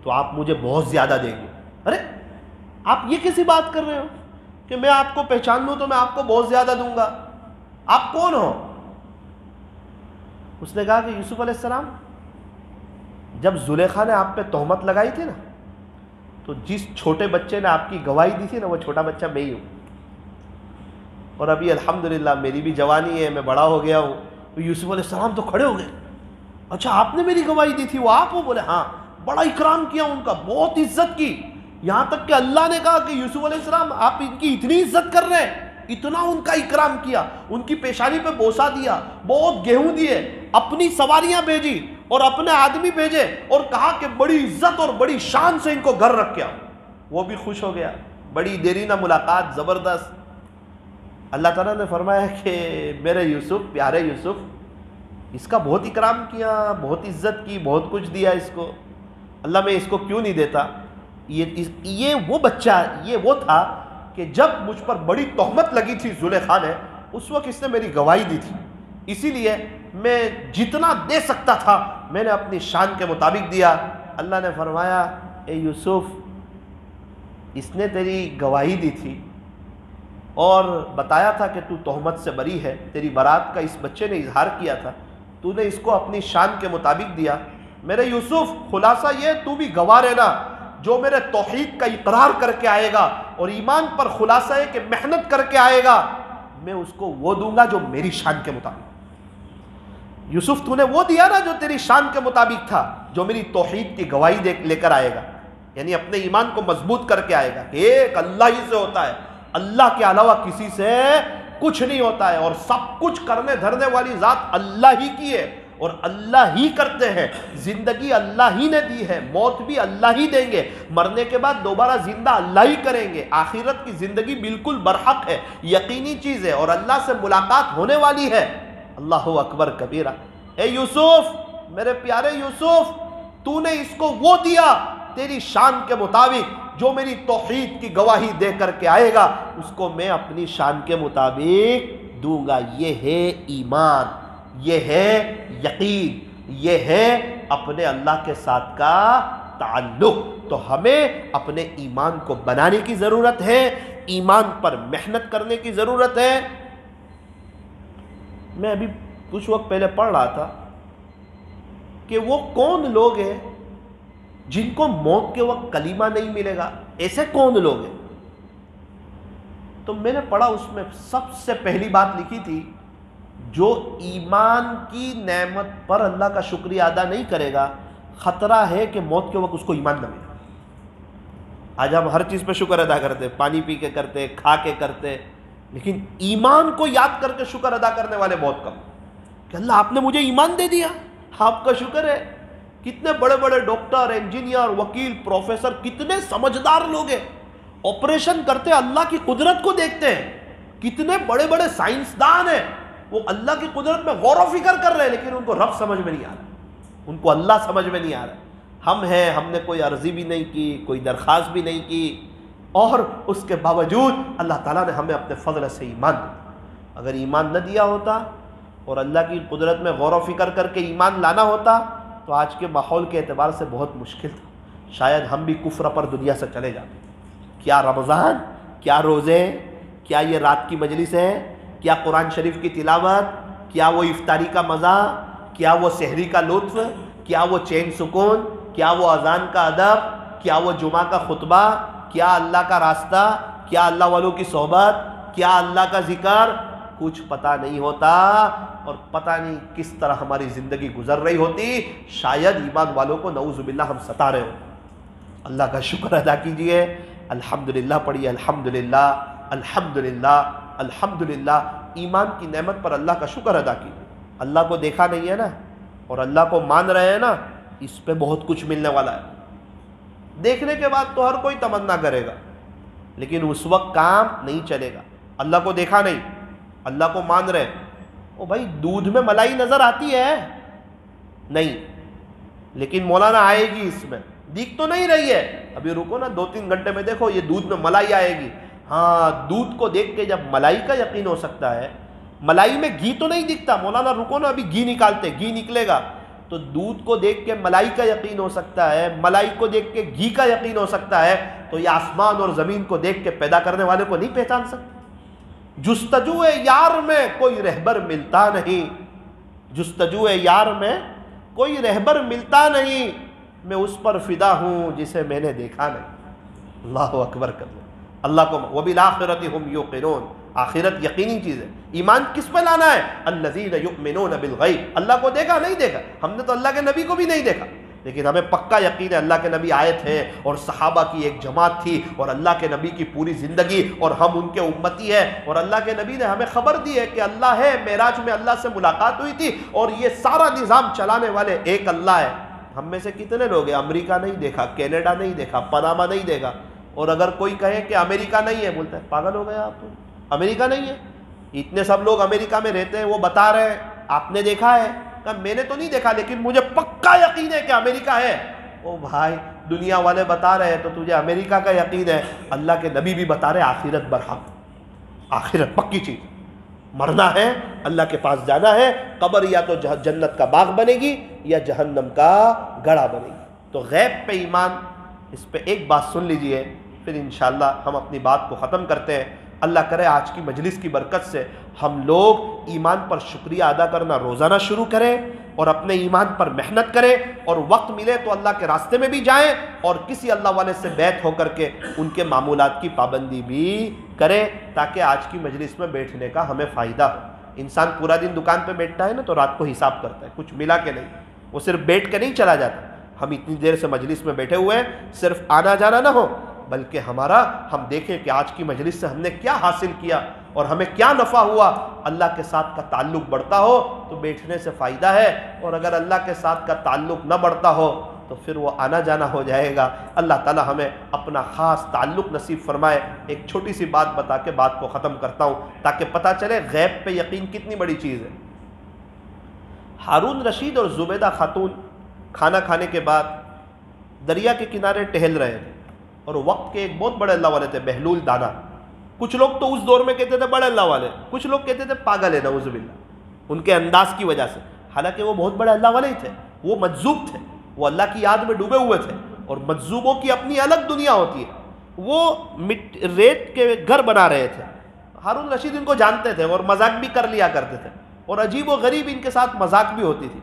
تو آپ مجھے بہت زیادہ دیں گے. ارے آپ یہ کیسی بات کر رہے ہو کہ میں آپ کو پہچان لوں تو میں آپ کو بہت زیادہ دوں گا؟ آپ کون ہو؟ اس نے کہا کہ یوسف علیہ السلام جب زلیخا نے آپ پہ تہمت لگائی تھی نا، تو جس چھوٹے بچے نے آپ کی گواہی دی تھی نا، وہ چھوٹا بچہ میں ہی ہوں. اور ابھی الحمدللہ میری بھی جوانی ہے، میں بڑا ہو گیا ہوں. تو یوسف علیہ السلام تو کھڑے ہو گئے. اچھا آپ نے میری گواہی دی تھی، وہ آپ ہو؟ بولے ہاں. بڑا اکرام کیا ان کا، بہت عزت کی، یہاں تک کہ اللہ نے کہا کہ یوسف علیہ السلام آپ ان کی اتنی عزت کر رہے ہیں. اتنا ان کا اکرام کیا، ان کی پیشانی پہ بوسہ دیا، بہت گیہوں دیے، اپنی سواریاں بھیجی اور اپنے آدمی بھیجے اور کہا کہ بڑی عزت اور بڑی شان سے ان کو گھر رکھ کے آؤ. وہ بھی خوش ہو گیا. بڑی دیرینہ ملاقات، زبردست. اللہ تعالیٰ نے فرمایا کہ میرے یوسف، پیارے یوسف، اس کا بہت اکرام کیا، بہت عزت کی، بہت کچھ دیا اس کو. اللہ میں اس کو کیوں نہیں دیتا؟ یہ وہ بچہ، یہ وہ تھا کہ جب مجھ پر بڑی تہمت لگی تھی زلیخا نے، اس وقت اس نے میری گواہی دی تھی. اسی لیے میں جتنا دے سکتا تھا میں نے اپنی شان کے مطابق دیا. اللہ نے فرمایا اے یوسف، اس نے تیری گواہی دی تھی اور بتایا تھا کہ تو تہمت سے بری ہے، تیری برات کا اس بچے نے اظہار کیا تھا، تو نے اس کو اپنی شان کے مطابق دیا. میرے یوسف خلاصہ یہ، تو بھی گواہ رہنا، جو میرے توحید کا اقرار کر کے آئے گا اور ایمان پر خلاصہ ہے کہ محنت کر کے آئے گا، میں اس کو وہ دوں گا جو میری شان کے مطابق. یوسف تو نے وہ دیا نا جو تیری شان کے مطابق تھا، جو میری توحید کی گواہی لے کر آئے گا، یعنی اپنے ایمان کو مضبوط کر کے آئے گا کہ ایک اللہ ہی سے ہوتا ہے، اللہ کے علاوہ کسی سے کچھ نہیں ہوتا ہے، اور سب کچھ کرنے دھرنے والی ذات اللہ ہی کی ہے اور اللہ ہی کرتے ہیں. زندگی اللہ ہی نے دی ہے، موت بھی اللہ ہی دیں گے، مرنے کے بعد دوبارہ زندہ اللہ ہی کریں گے. آخرت کی زندگی بالکل برحق ہے، یقینی چیز ہے، اور اللہ سے ملاقات ہونے والی ہے. اللہ اکبر کبیرہ. اے یوسف، میرے پیارے یوسف، تو نے اس کو وہ دیا تیری شان کے مطابق جو میری توحید کی گواہی دے کر کے آئے گا، اس کو میں اپنی شان کے مطابق دوں گا. یہ ہے ایمان، یہ ہے یقین، یہ ہے اپنے اللہ کے ساتھ کا تعلق. تو ہمیں اپنے ایمان کو بنانے کی ضرورت ہے، ایمان پر محنت کرنے کی ضرورت ہے. میں ابھی کچھ وقت پہلے پڑھ رہا تھا کہ وہ کون لوگ ہیں جن کو موت کے وقت کلمہ نہیں ملے گا. ایسے کون لوگ ہیں؟ تو میں نے پڑھا، اس میں سب سے پہلی بات لکھی تھی، جو ایمان کی نعمت پر اللہ کا شکریہ ادا نہیں کرے گا، خطرہ ہے کہ موت کے وقت اس کو ایمان نہ ملے. آج ہم ہر چیز پہ شکر ادا کرتے، پانی پی کے کرتے، کھا کے کرتے، لیکن ایمان کو یاد کر کے شکر ادا کرنے والے بہت کم کہ اللہ آپ نے مجھے ایمان دے دیا، آپ کا شکر ہے. کتنے بڑے بڑے ڈاکٹر، انجینئر، وکیل، پروفیسر، کتنے سمجھدار لوگ ہیں، آپریشن کرتے اللہ کی قدرت کو دیکھتے ہیں. کتنے بڑے بڑے سائنسدان ہیں، وہ اللہ کی قدرت میں غور و فکر کر رہے ہیں، لیکن ان کو رب سمجھ میں نہیں آ رہا. ان کو اللہ سمجھ میں نہیں آ رہا۔ ہم ہیں، ہم نے کوئی عرضی بھی نہیں کی، کوئی درخواست بھی نہیں کی، اور اس کے باوجود اللہ تعالیٰ نے ہمیں اپنے فضل سے ایمان دیا۔ اگر ایمان نہ دیا ہوتا اور اللہ کی قدرت میں غور و فکر کر کے ایمان لانا ہوتا تو آج کے ماحول کے اعتبار سے بہت مشکل تھا، شاید ہم بھی کفر پر دنیا سے چلے جاتے۔ کیا رمضان، کیا روزے، کیا یہ رات کی مجلس ہے، کیا قرآن شریف کی تلاوت، کیا وہ افطاری کا مزہ، کیا وہ سحری کا لطف، کیا وہ چین سکون، کیا وہ اذان کا ادب، کیا وہ جمعہ کا خطبہ، کیا اللہ کا راستہ، کیا اللہ والوں کی صحبت، کیا اللہ کا ذکر، کچھ پتہ نہیں ہوتا، اور پتہ نہیں کس طرح ہماری زندگی گزر رہی ہوتی۔ شاید ایمان والوں کو نعوذ باللہ ہم ستا رہے ہوتے۔ اللہ کا شکر ادا کیجئے، الحمدللہ پڑھیے، الحمدللہ الحمدللہ الحمدللہ۔ ایمان کی نعمت پر اللہ کا شکر ادا کیجئے۔ اللہ کو دیکھا نہیں ہے نا، اور اللہ کو مان رہے ہیں نا، اس پہ بہت کچھ ملنے والا ہے۔ دیکھنے کے بعد تو ہر کوئی تمنا کرے گا، لیکن اس وقت کام نہیں چلے گا۔ اللہ کو دیکھا نہیں، اللہ کو مان رہے، او بھائی دودھ میں ملائی نظر آتی ہے نہیں، لیکن مولانا آئے گی، اس میں دیکھ تو نہیں رہی ہے، ابھی رکو نا 2-3 گھنٹے میں دیکھو یہ دودھ میں ملائی آئے گی۔ ہاں، دودھ کو دیکھ کے جب ملائی کا یقین ہو سکتا ہے، ملائی میں گھی تو نہیں دکھتا، مولانا رکو نا ابھی گھی نکالتے، گھی نکلے گا، تو دودھ کو دیکھ کے ملائی کا یقین ہو سکتا ہے، ملائی کو دیکھ کے گھی کا یقین ہو سکتا ہے، تو یہ آسمان اور زمین کو دیکھ کے پیدا کرنے والے کو نہیں پہچان سکتے؟ جستجو یار میں کوئی رہبر ملتا نہیں، جستجو یار میں کوئی رہبر ملتا نہیں، میں اس پر فدا ہوں جسے میں نے دیکھا نہیں۔ اللہ اکبر کر لو۔ اللہ کو وَبِالْآخِرَةِ هُمْ يُوقِنُونَ، آخرت یقینی چیز ہے۔ ایمان کس پہ لانا ہے؟ الَّذِينَ يُؤْمِنُونَ بِالْغَيْبِ، اللہ کو دیکھا نہیں دیکھا، ہم نے تو اللہ کے نبی کو بھی نہیں دیکھا، لیکن ہمیں پکا یقین ہے اللہ کے نبی آئے تھے، اور صحابہ کی ایک جماعت تھی، اور اللہ کے نبی کی پوری زندگی، اور ہم ان کے امتی ہیں، اور اللہ کے نبی نے ہمیں خبر دی ہے کہ اللہ ہے، معراج میں اللہ سے ملاقات ہوئی تھی، اور یہ سارا نظام چلانے والے ایک اللہ ہے۔ ہم میں سے کتنے لوگ ہیں امریکہ نہیں دیکھا، کینیڈا نہیں دیکھا، پاناما نہیں دیکھا، اور اگر کوئی کہے کہ امریکہ نہیں ہے، بولتا ہے پاگل ہو گیا آپ تو، امریکہ نہیں ہے؟ اتنے سب لوگ امریکہ میں رہتے ہیں، وہ بتا رہے ہیں آپ نے دیکھا ہے؟ کہ میں نے تو نہیں دیکھا، لیکن مجھے پکا یقین ہے کہ امریکہ ہے۔ او بھائی، دنیا والے بتا رہے ہیں تو تجھے امریکہ کا یقین ہے، اللہ کے نبی بھی بتا رہے آخرت برحق، آخرت پکی چیز، مرنا ہے، اللہ کے پاس جانا ہے، قبر یا تو جنت کا باغ بنے گی یا جہنم کا گڑھا بنے گی۔ تو غیب پہ ایمان، اس پہ ایک بات سن لیجئے، پھر انشاءاللہ ہم اپنی بات کو ختم کرتے ہیں۔ اللہ کرے آج کی مجلس کی برکت سے ہم لوگ ایمان پر شکریہ ادا کرنا روزانہ شروع کریں، اور اپنے ایمان پر محنت کریں، اور وقت ملے تو اللہ کے راستے میں بھی جائیں، اور کسی اللہ والے سے بیعت ہو کر کے ان کے معمولات کی پابندی بھی کریں، تاکہ آج کی مجلس میں بیٹھنے کا ہمیں فائدہ ہو۔ انسان پورا دن دکان پہ بیٹھتا ہے نا، تو رات کو حساب کرتا ہے کچھ ملا کہ نہیں، وہ صرف بیٹھ کے نہیں چلا جاتا۔ ہم اتنی دیر سے مجلس میں بیٹھے ہوئے ہیں، صرف آنا جانا نہ ہو، بلکہ ہم دیکھیں کہ آج کی مجلس سے ہم نے کیا حاصل کیا اور ہمیں کیا نفع ہوا۔ اللہ کے ساتھ کا تعلق بڑھتا ہو تو بیٹھنے سے فائدہ ہے، اور اگر اللہ کے ساتھ کا تعلق نہ بڑھتا ہو تو پھر وہ آنا جانا ہو جائے گا۔ اللہ تعالی ہمیں اپنا خاص تعلق نصیب فرمائے۔ ایک چھوٹی سی بات بتا کے بات کو ختم کرتا ہوں، تاکہ پتہ چلے غیب پہ یقین کتنی بڑی چیز ہے۔ ہارون رشید اور زبیدہ خاتون کھانا کھانے کے بعد دریا کے کنارے ٹہل رہے تھے، اور وقت کے ایک بہت بڑے اللہ والے تھے، بہلول دانا۔ کچھ لوگ تو اس دور میں کہتے تھے بڑے اللہ والے، کچھ لوگ کہتے تھے پاگل ہے، نعوذ باللہ، ان کے انداز کی وجہ سے، حالانکہ وہ بہت بڑے اللہ والے ہی تھے، وہ مجذوب تھے، وہ اللہ کی یاد میں ڈوبے ہوئے تھے، اور مجذوبوں کی اپنی الگ دنیا ہوتی ہے۔ وہ ریت کے گھر بنا رہے تھے، ہارون رشید ان کو جانتے تھے اور مذاق بھی کر لیا کرتے تھے، اور عجیب و غریب ان کے ساتھ مذاق بھی ہوتی تھی۔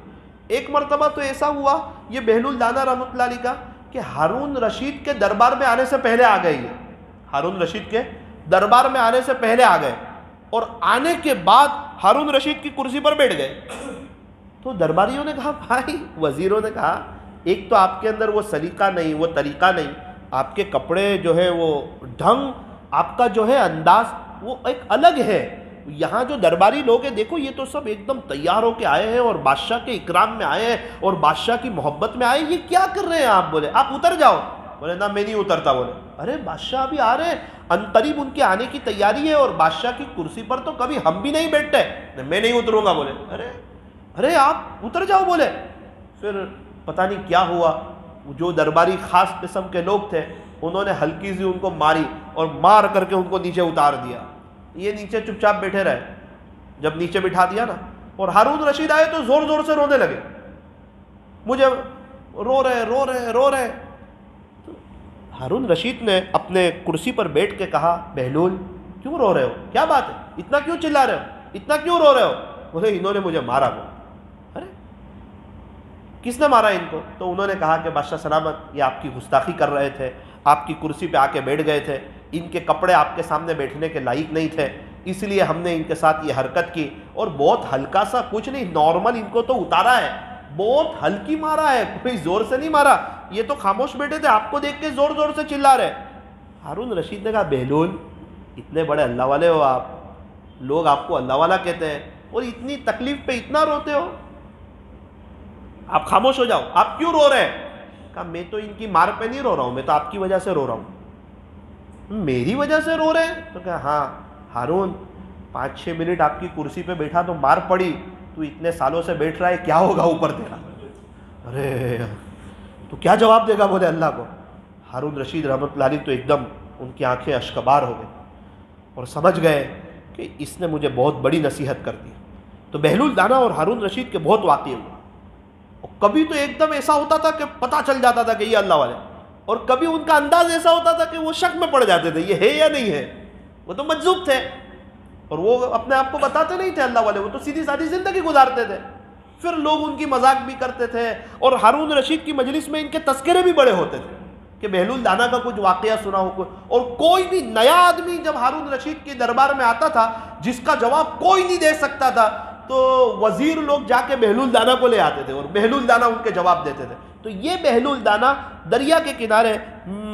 ایک مرتبہ تو ایسا ہوا، یہ بہلول دانا رحمۃ اللہ علیہ کا، کہ ہارون رشید کے دربار میں آنے سے پہلے آ گئی ہے، ہارون رشید کے دربار میں آنے سے پہلے آ گئے، اور آنے کے بعد ہارون رشید کی کرسی پر بیٹھ گئے۔ تو درباریوں نے کہا، بھائی، وزیروں نے کہا، ایک تو آپ کے اندر وہ سلیقہ نہیں، وہ طریقہ نہیں، آپ کے کپڑے جو ہے وہ ڈھنگ، آپ کا جو ہے انداز وہ ایک الگ ہے، یہاں جو درباری لوگ ہیں دیکھو یہ تو سب ایک دم تیار ہو کے آئے ہیں، اور بادشاہ کے اکرام میں آئے ہیں، اور بادشاہ کی محبت میں آئے ہیں، یہ کیا کر رہے ہیں آپ؟ بولے آپ اتر جاؤ۔ بولے نہ، میں نہیں اترتا۔ بولے ارے بادشاہ ابھی آ رہے ہیں، عنقریب ان کے آنے کی تیاری ہے، اور بادشاہ کی کرسی پر تو کبھی ہم بھی نہیں بیٹھتے، میں نہیں اتروں گا۔ بولے ارے آپ اتر جاؤ۔ بولے پھر پتہ نہیں کیا ہوا، جو درباری خاص قسم کے لوگ تھے انہوں نے ہلکی سی ان کو ماری اور مار کر کے ان کو نیچے اتار دیا. یہ نیچے چپ چاپ بیٹھے رہے. جب نیچے بٹھا دیا نا، اور ہارون رشید آئے تو زور زور سے رونے لگے. مجھے رو رہے. تو ہارون رشید نے اپنے کرسی پر بیٹھ کے کہا، بہلول کیوں رو رہے ہو؟ کیا بات ہے؟ اتنا کیوں چلا رہے ہو؟ اتنا کیوں رو رہے ہو؟ بولے انہوں نے مجھے مارا. ارے کس نے مارا ان کو؟ تو انہوں نے کہا کہ بادشاہ سلامت، یہ آپ کی گستاخی کر رہے تھے، آپ کی کرسی پہ آ کے بیٹھ گئے تھے، ان کے کپڑے آپ کے سامنے بیٹھنے کے لائق نہیں تھے، اس لیے ہم نے ان کے ساتھ یہ حرکت کی. اور بہت ہلکا سا، کچھ نہیں، نارمل ان کو تو اتارا ہے، بہت ہلکی مارا ہے، کوئی زور سے نہیں مارا. یہ تو خاموش بیٹھے تھے، آپ کو دیکھ کے زور زور سے چلا رہے. ہارون رشید نے کہا، بہلول اتنے بڑے اللہ والے ہو آپ، لوگ آپ کو اللہ والا کہتے ہیں، اور اتنی تکلیف پہ اتنا روتے ہو؟ آپ خاموش ہو جاؤ. آپ کیوں رو رہے ہیں؟ کہا میں تو ان کی مار پہ نہیں رو رہا ہوں، میں تو آپ کی وجہ سے رو رہا ہوں. میری وجہ سے رو رہے ہیں؟ تو کہا ہاں ہارون، 5-6 منٹ آپ کی کرسی پہ بیٹھا تو مار پڑی، تو اتنے سالوں سے بیٹھ رہا ہے، کیا ہوگا اوپر تیرا؟ ارے تو کیا جواب دے گا؟ بولے اللہ کو. ہارون رشید رحمۃ اللہ علیہ تو ایک دم ان کی آنکھیں اشکبار ہو گئی اور سمجھ گئے کہ اس نے مجھے بہت بڑی نصیحت کر دی. تو بہلول دانا اور ہارون رشید کے بہت واقعے ہوئے. اور کبھی تو ایک دم ایسا ہوتا تھا کہ پتہ چل جاتا تھا کہ یہ اللہ والے، اور کبھی ان کا انداز ایسا ہوتا تھا کہ وہ شک میں پڑ جاتے تھے یہ ہے یا نہیں ہے. وہ تو مجذوب تھے اور وہ اپنے آپ کو بتاتے نہیں تھے اللہ والے، وہ تو سیدھی سادھی زندگی گزارتے تھے. پھر لوگ ان کی مذاق بھی کرتے تھے، اور ہارون رشید کی مجلس میں ان کے تذکرے بھی بڑے ہوتے تھے کہ بہلول دانا کا کچھ واقعہ سنا ہو. اور کوئی بھی نیا آدمی جب ہارون رشید کے دربار میں آتا تھا جس کا جواب کوئی نہیں دے سکتا تھا، تو وزیر لوگ جا کے بہلول دانا کو لے آتے تھے اور بہلول دانا ان کے جواب دیتے تھے. تو یہ بہلول دانا دریا کے کنارے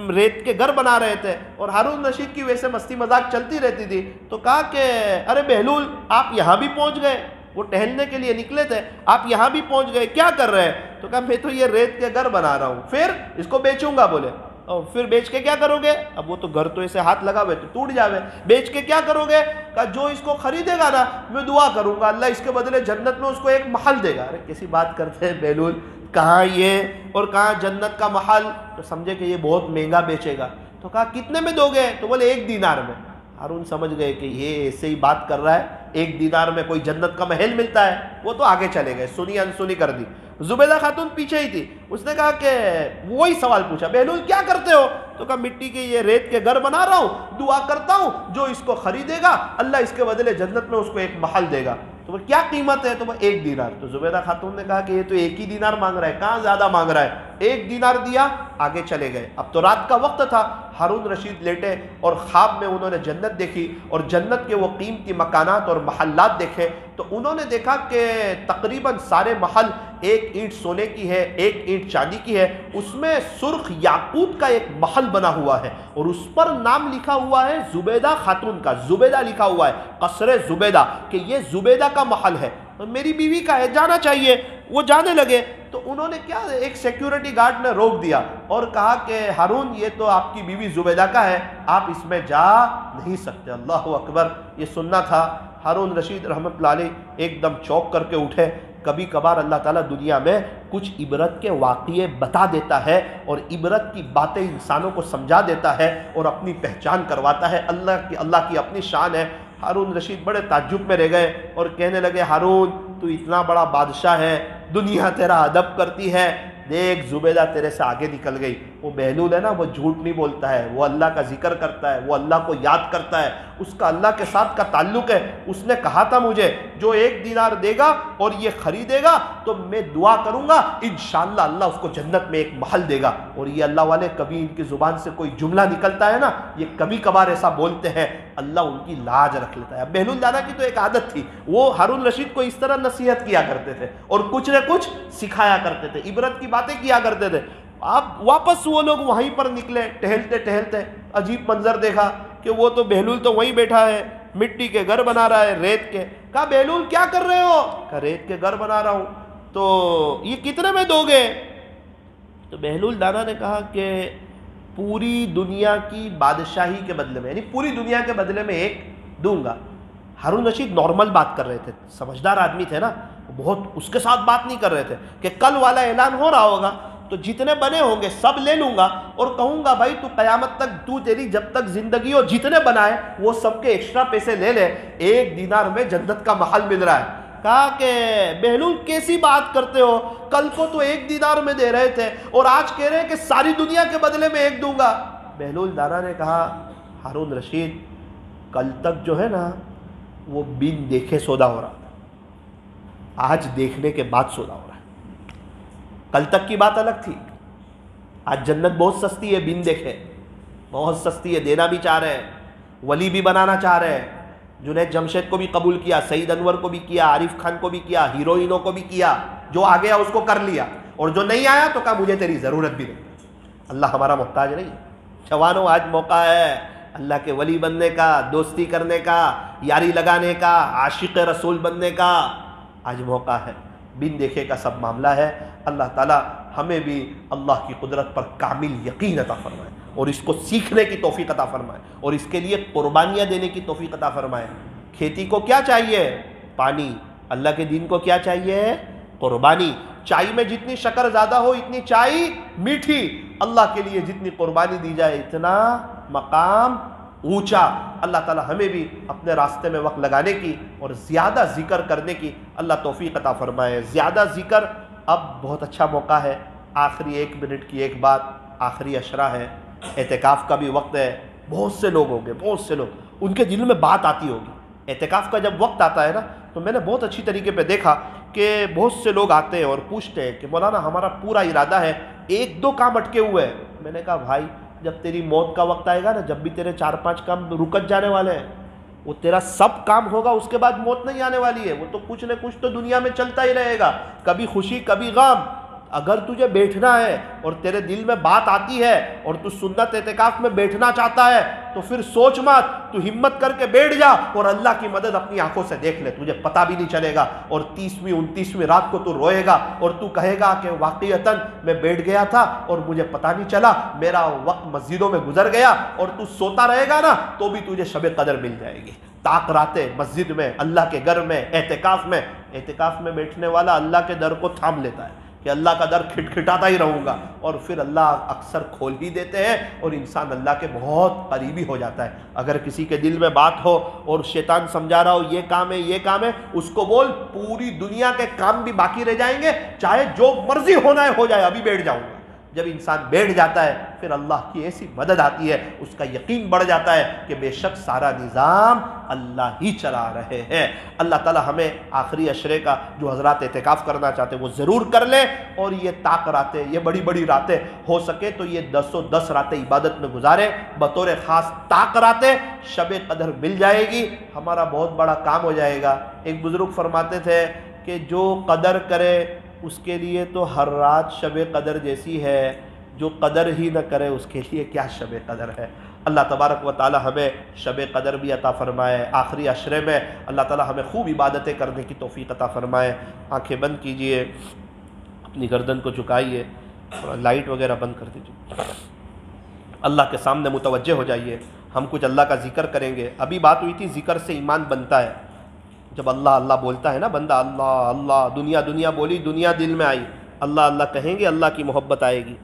ریت کے گھر بنا رہے تھے، اور ہارون رشید کی ویسے مستی مذاق چلتی رہتی تھی. تو کہا کہ ارے بہلول آپ یہاں بھی پہنچ گئے، وہ ٹہلنے کے لیے نکلے تھے، آپ یہاں بھی پہنچ گئے، کیا کر رہے ہیں؟ تو کہا میں تو یہ ریت کے گھر بنا رہا ہوں، پھر اس کو بیچوں گا. بولے اور پھر بیچ کے کیا کرو گے؟ اب وہ تو گھر تو ایسے ہاتھ لگا ہوئے تو ٹوٹ جاوے، بیچ کے کیا کرو گے؟ کہا جو اس کو خریدے گا نا میں دعا کروں گا اللہ اس کے بدلے جنت میں اس کو ایک محل دے گا. ارے کیسی بات کرتے ہیں بہلول، کہاں یہ اور کہاں جنت کا محل؟ تو سمجھے کہ یہ بہت مہنگا بیچے گا. تو کہا کتنے میں دو گے؟ تو بولے 1 دینار میں. ہارون سمجھ گئے کہ یہ ایسے ہی بات کر رہا ہے، 1 دینار میں کوئی جنت کا محل ملتا ہے. وہ تو آگے چلے گئے، سنی انسنی کر دی. زبیدہ خاتون پیچھے ہی تھی، اس نے کہا کہ وہی سوال پوچھا، بہلول کیا کرتے ہو؟ تو کہا مٹی کے یہ ریت کے گھر بنا رہا ہوں، دعا کرتا ہوں جو اس کو خریدے گا اللہ اس کے بدلے جنت میں اس کو ایک محل دے گا. تو وہ کیا قیمت ہے؟ تو وہ 1 دینار. تو زبیدہ خاتون نے کہا کہ یہ تو 1 ہی دینار مانگ رہا ہے، کہاں زیادہ مانگ رہا ہے. 1 دینار دیا، آگے چلے گئے. اب تو رات کا وقت تھا، ہارون رشید لیٹے اور خواب میں انہوں نے جنت دیکھی اور جنت کے وہ قیمتی مکانات اور محلات دیکھے. تو انہوں نے دیکھا کہ تقریباً سارے محل 1 اینٹ سونے کی ہے، 1 اینٹ چاندی کی ہے، اس میں سرخ یاقوت کا ایک محل بنا ہوا ہے اور اس پر نام لکھا ہوا ہے زبیدہ خاتون کا. زبیدہ لکھا ہوا ہے، قصر زبیدہ، کہ یہ زبیدہ کا محل ہے، میری بیوی کا ہے، جانا چاہیے. وہ جانے لگے تو انہوں نے کیا، ایک سیکیورٹی گارڈ نے روک دیا اور کہا کہ ہارون یہ تو آپ کی بیوی زبیدہ کا ہے، آپ اس میں جا نہیں سکتے. اللہ اکبر، یہ سننا تھا. ہارون رشید رحمۃ اللہ علیہ ایک دم چوک کر کے اٹھے. کبھی کبھار اللہ تعالیٰ دنیا میں کچھ عبرت کے واقعے بتا دیتا ہے اور عبرت کی باتیں انسانوں کو سمجھا دیتا ہے اور اپنی پہچان کرواتا ہے. اللہ کی اپنی شان ہے. ہارون رشید بڑے تعجب میں رہ گئے اور کہنے لگے، ہارون تو اتنا بڑا بادشاہ ہے، دنیا تیرا ادب کرتی ہے، دیکھ زبیدہ تیرے سے آگے نکل گئی. وہ بہلول ہے نا، وہ جھوٹ نہیں بولتا ہے، وہ اللہ کا ذکر کرتا ہے، وہ اللہ کو یاد کرتا ہے، اس کا اللہ کے ساتھ کا تعلق ہے. اس نے کہا تھا مجھے جو 1 دینار دے گا اور یہ خریدے گا تو میں دعا کروں گا انشاءاللہ اللہ اس کو جنت میں ایک محل دے گا. اور یہ اللہ والے کبھی ان کی زبان سے کوئی جملہ نکلتا ہے نا، یہ کبھی کبھار ایسا بولتے ہیں، اللہ ان کی لاج رکھ لیتا ہے. بہلول دانا کی تو ایک عادت تھی، وہ ہارون رشید کو اس طرح نصیحت کیا کرتے تھے اور کچھ نہ کچھ سکھایا کرتے تھے، عبرت کی باتیں کیا کرتے تھے. آپ واپس وہ لوگ وہیں پر نکلے، ٹہلتے ٹہلتے عجیب منظر دیکھا کہ وہ تو بہلول تو وہیں بیٹھا ہے، مٹی کے گھر بنا رہا ہے ریت کے. کہا بہلول کیا کر رہے ہو؟ کہا ریت کے گھر بنا رہا ہوں. تو یہ کتنے میں دو گے؟ تو بہلول دانا نے کہا کہ پوری دنیا کی بادشاہی کے بدلے میں، یعنی پوری دنیا کے بدلے میں 1 دوں گا. ہارون رشید نارمل بات کر رہے تھے، سمجھدار آدمی تھے نا، بہت اس کے ساتھ بات نہیں کر رہے تھے کہ کل والا اعلان ہو رہا ہوگا تو جتنے بنے ہوں گے سب لے لوں گا اور کہوں گا بھائی تو قیامت تک تو تیری جب تک زندگی ہو جتنے بنائے وہ سب کے ایکسٹرا پیسے لے لے، 1 دینار میں جنت کا محل مل رہا ہے۔ کہا کہ بہلول کیسی بات کرتے ہو، کل کو تو 1 دینار میں دے رہے تھے اور آج کہہ رہے ہیں کہ ساری دنیا کے بدلے میں 1 دوں گا۔ بہلول دانا نے کہا ہارون رشید کل تک جو ہے نا وہ بن دیکھے سودا ہو رہا تھا، آج دیکھنے کے بعد سودا ہو رہا ہے۔ کل تک کی بات الگ تھی، آج جنت بہت سستی ہے، بن دیکھے بہت سستی ہے، دینا بھی چاہ رہے ہیں، ولی بھی بنانا چاہ رہے ہیں۔ جنید جمشید کو بھی قبول کیا، سعید انور کو بھی کیا، عارف خان کو بھی کیا، ہیروئنوں کو بھی کیا، جو آ گیا اس کو کر لیا، اور جو نہیں آیا تو کہا مجھے تیری ضرورت بھی نہیں۔ اللہ ہمارا محتاج نہیں۔ جوانوں آج موقع ہے اللہ کے ولی بننے کا، دوستی کرنے کا، یاری لگانے کا، عاشق رسول بننے کا، آج موقع ہے۔ بن دیکھے کا سب معاملہ ہے۔ اللہ تعالیٰ ہمیں بھی اللہ کی قدرت پر کامل یقین عطا فرمائے اور اس کو سیکھنے کی توفیق عطا فرمائے اور اس کے لیے قربانیاں دینے کی توفیق عطا فرمائے۔ کھیتی کو کیا چاہیے؟ پانی۔ اللہ کے دین کو کیا چاہیے؟ قربانی۔ چائے میں جتنی شکر زیادہ ہو اتنی چائے میٹھی، اللہ کے لیے جتنی قربانی دی جائے اتنا مقام اونچا۔ اللہ تعالی ہمیں بھی اپنے راستے میں وقت لگانے کی اور زیادہ ذکر کرنے کی اللہ توفیق عطا فرمائے۔ زیادہ ذکر، اب بہت اچھا موقع ہے، آخری 1 منٹ کی ایک بات، آخری عشرہ ہے، اعتکاف کا بھی وقت ہے۔ بہت سے لوگ ہوں گے، بہت سے لوگ، ان کے دل میں بات آتی ہوگی۔ اعتکاف کا جب وقت آتا ہے نا تو میں نے بہت اچھی طریقے پہ دیکھا کہ بہت سے لوگ آتے ہیں اور پوچھتے ہیں کہ مولانا ہمارا پورا ارادہ ہے، 1-2 کام اٹکے ہوئے ہیں۔ میں نے کہا بھائی جب تیری موت کا وقت آئے گا نا، جب بھی تیرے 4-5 کام رکت جانے والے ہیں، وہ تیرا سب کام ہوگا، اس کے بعد موت نہیں آنے والی ہے۔ وہ تو کچھ نہ کچھ تو دنیا میں چلتا ہی رہے گا، کبھی خوشی کبھی غم۔ اگر تجھے بیٹھنا ہے اور تیرے دل میں بات آتی ہے اور تو سنت اعتکاف میں بیٹھنا چاہتا ہے تو پھر سوچ مت، تو ہمت کر کے بیٹھ جا اور اللہ کی مدد اپنی آنکھوں سے دیکھ لے، تجھے پتہ بھی نہیں چلے گا۔ اور 30ویں 29ویں رات کو تو روئے گا اور تو کہے گا کہ واقعتاً میں بیٹھ گیا تھا اور مجھے پتہ نہیں چلا، میرا وقت مسجدوں میں گزر گیا۔ اور تو سوتا رہے گا نا تو بھی تجھے شب قدر مل جائے گی۔ طاق راتیں مسجد میں، اللہ کے گھر میں، اعتکاف میں بیٹھنے والا اللہ کے در کو تھام لیتا ہے کہ اللہ کا در کھٹکھٹاتا ہی رہوں گا، اور پھر اللہ اکثر کھول ہی دیتے ہیں اور انسان اللہ کے بہت قریبی ہو جاتا ہے۔ اگر کسی کے دل میں بات ہو اور شیطان سمجھا رہا ہو یہ کام ہے یہ کام ہے، اس کو بول پوری دنیا کے کام بھی باقی رہ جائیں گے، چاہے جو مرضی ہونا ہے ہو جائے، ابھی بیٹھ جاؤں گا۔ جب انسان بیٹھ جاتا ہے پھر اللہ کی ایسی مدد آتی ہے، اس کا یقین بڑھ جاتا ہے کہ بے شک سارا نظام اللہ ہی چلا رہے ہیں۔ اللہ تعالی ہمیں آخری عشرے کا جو حضرات اعتکاف کرنا چاہتے ہیں وہ ضرور کر لیں، اور یہ طاق راتیں، یہ بڑی بڑی راتیں ہو سکے تو یہ 10 راتیں عبادت میں گزاریں، بطور خاص طاق راتیں شب قدر مل جائے گی، ہمارا بہت بڑا کام ہو جائے گا۔ ایک بزرگ فرماتے تھے کہ جو قدر کرے اس کے لیے تو ہر رات شب قدر جیسی ہے، جو قدر ہی نہ کرے اس کے لیے کیا شب قدر ہے۔ اللہ تبارک و تعالی ہمیں شب قدر بھی عطا فرمائے۔ آخری عشرے میں اللہ تعالی ہمیں خوب عبادتیں کرنے کی توفیق عطا فرمائے۔ آنکھیں بند کیجئے، اپنی گردن کو جھکائیے اور لائٹ وغیرہ بند کر دیجئے، اللہ کے سامنے متوجہ ہو جائیے۔ ہم کچھ اللہ کا ذکر کریں گے۔ ابھی بات ہوئی تھی ذکر سے ایمان بنتا ہے، جب اللہ اللہ بولتا ہے نا بندہ، اللہ اللہ، دنیا دنیا بولی، دنیا دل میں آئی، اللہ اللہ کہیں گے اللہ کی محبت آئے گی۔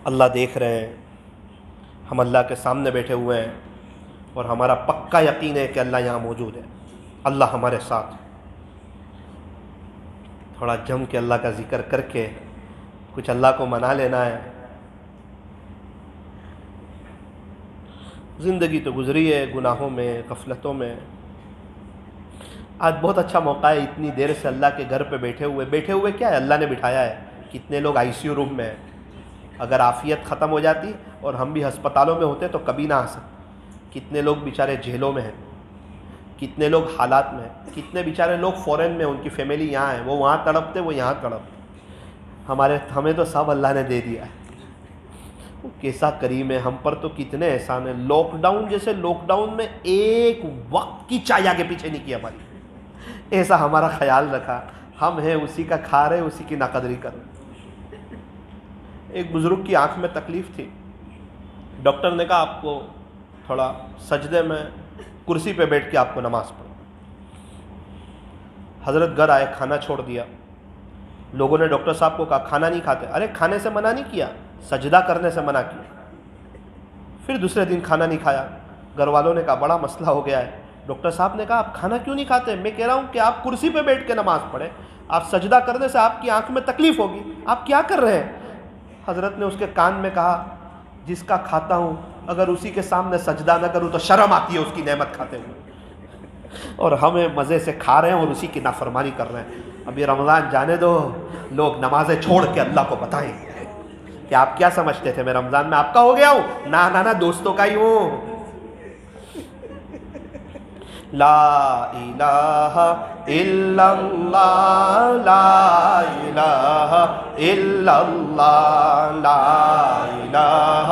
اللہ دیکھ رہے ہیں، ہم اللہ کے سامنے بیٹھے ہوئے ہیں اور ہمارا پکا یقین ہے کہ اللہ یہاں موجود ہے، اللہ ہمارے ساتھ۔ تھوڑا جم کے اللہ کا ذکر کر کے کچھ اللہ کو منا لینا ہے۔ زندگی تو گزری ہے گناہوں میں، غفلتوں میں۔ آج بہت اچھا موقع ہے، اتنی دیر سے اللہ کے گھر پہ بیٹھے ہوئے کیا ہے، اللہ نے بٹھایا ہے۔ کتنے لوگ ICU روم میں ہیں، اگر عافیت ختم ہو جاتی اور ہم بھی ہسپتالوں میں ہوتے تو کبھی نہ آ سکتے۔ کتنے لوگ بیچارے جیلوں میں ہیں، کتنے لوگ حالات میں ہیں، کتنے بیچارے لوگ فورن میں، ان کی فیملی یہاں ہے، وہ وہاں تڑپتے، وہ یہاں تڑپتے۔ ہمیں تو سب اللہ نے دے دیا ہے، وہ کیسا کریم ہے، ہم پر تو کتنے احسان ہیں۔ لاک ڈاؤن جیسے لاک ڈاؤن میں ایک وقت کی چائے آگے پیچھے نہیں کی ہماری، ایسا ہمارا خیال رکھا۔ ہم ہیں اسی کا کھا رہے، اسی کی ناقدری کر رہے۔ ایک بزرگ کی آنکھ میں تکلیف تھی. ڈاکٹر نے کہا آپ کو تھوڑا سجدے میں کرسی پہ بیٹھ کے آپ کو نماز پڑھو. حضرت گھر آئے, کھانا چھوڑ دیا. لوگوں نے ڈاکٹر صاحب کو کہا کھانا نہیں کھاتے. ارے کھانے سے منع نہیں کیا, سجدہ کرنے سے منع کیا. پھر دوسرے دن کھانا نہیں کھایا. گھر والوں نے کہا بڑا مسئلہ ہو گیا ہے. ڈاکٹر صاحب نے کہا آپ کھانا کیوں نہیں کھاتے؟ میں کہہ رہا ہوں کہ آپ کرسی پہ بیٹھ کے نماز پڑھیں, آپ سجدہ کرنے سے آپ کی آنکھ میں تکلیف ہوگی, آپ کیا کر رہے ہیں؟ حضرت نے اس کے کان میں کہا جس کا کھاتا ہوں اگر اسی کے سامنے سجدہ نہ کروں تو شرم آتی ہے اس کی نعمت کھاتے ہوئے, اور ہمیں مزے سے کھا رہے ہیں اور اسی کی نافرمانی کر رہے ہیں. ابھی رمضان جانے دو, لوگ نمازیں چھوڑ کے اللہ کو بتائیں کہ آپ کیا سمجھتے تھے میں رمضان میں آپ کا ہو گیا ہوں؟ نہ دوستوں کا ہی ہوں. لا الہ الا اللہ, لا الہ الا اللہ, لا الہ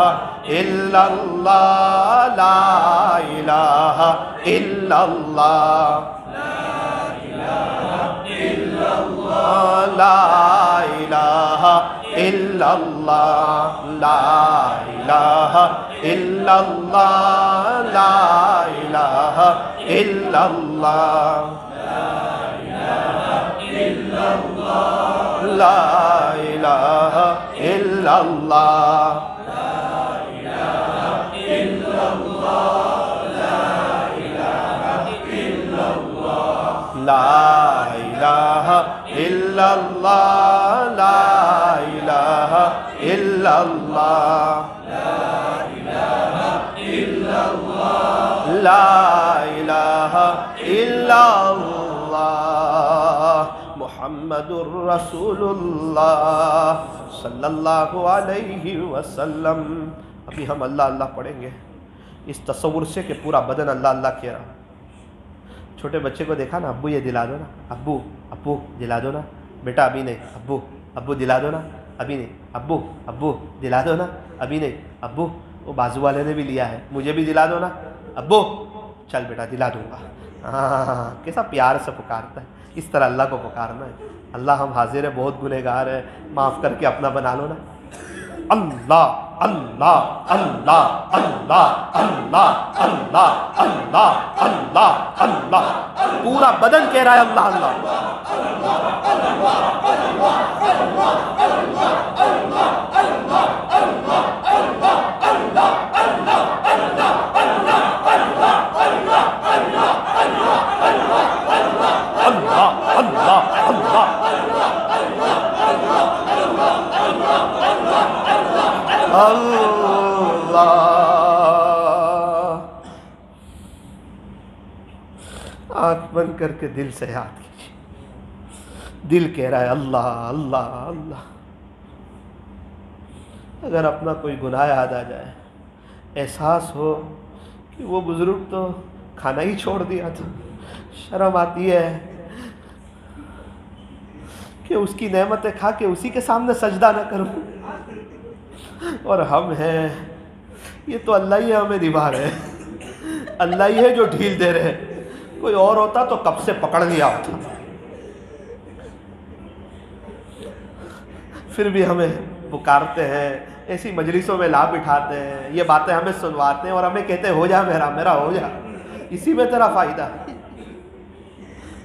الا اللہ, لا الہ الا اللہ, لا الہ الا اللہ, لا الہ الا اللہ, لا الہ الا اللہ, لا الہ الا اللہ, لا الہ الا اللہ, لا الہ الا اللہ, لا الہ الا اللہ, محمد الرسول اللہ صلی اللہ علیہ وسلم. ابھی ہم اللہ اللہ پڑھیں گے اس تصور سے کہ پورا بدن اللہ اللہ کہہ رہا. چھوٹے بچے کو دیکھا نا, ابو یہ دلا دو نا, ابو ابو دلا دو نا, بیٹا ابھی نہیں, ابو ابو دلا دو نا, ابھی نہیں, ابو ابو دلا دو نا, ابھی نہیں, ابو. وہ بازو والے نے بھی لیا ہے, مجھے بھی دلا دو نا, ابو چل بیٹا دلا دوں گا. ہاں کیسا پیار سے پکارتا ہے, اس طرح اللہ کو پکارنا ہے. اللہ ہم حاضر ہیں, بہت گنہگار ہیں, معاف کر کے اپنا بنا لو نا. اللہ اللہ اللہ اللہ اللہ اللہ اللہ اللہ اللہ, پورا بدن کہہ رہا ہے اللہ اللہ. اللہ آنکھ بند کر کے دل سے یاد کیجیے. دل کہہ رہا ہے اللہ اللہ اللہ. اگر اپنا کوئی گناہ یاد آ جائے, احساس ہو کہ وہ بزرگ تو کھانا ہی چھوڑ دیا تھا, شرم آتی ہے کہ اس کی نعمتیں کھا کے اسی کے سامنے سجدہ نہ کروں. اور ہم ہیں, یہ تو اللہ ہی ہمیں نبھا رہے, اللہ ہی ہے جو ڈھیل دے رہے. کوئی اور ہوتا تو کب سے پکڑ لیا ہوتا. پھر بھی ہمیں پکارتے ہیں, ایسی مجلسوں میں لا بٹھاتے ہیں, یہ باتیں ہمیں سنواتے ہیں اور ہمیں کہتے ہیں ہو جا میرا میرا ہو جا, اسی میں تیرا فائدہ ہے.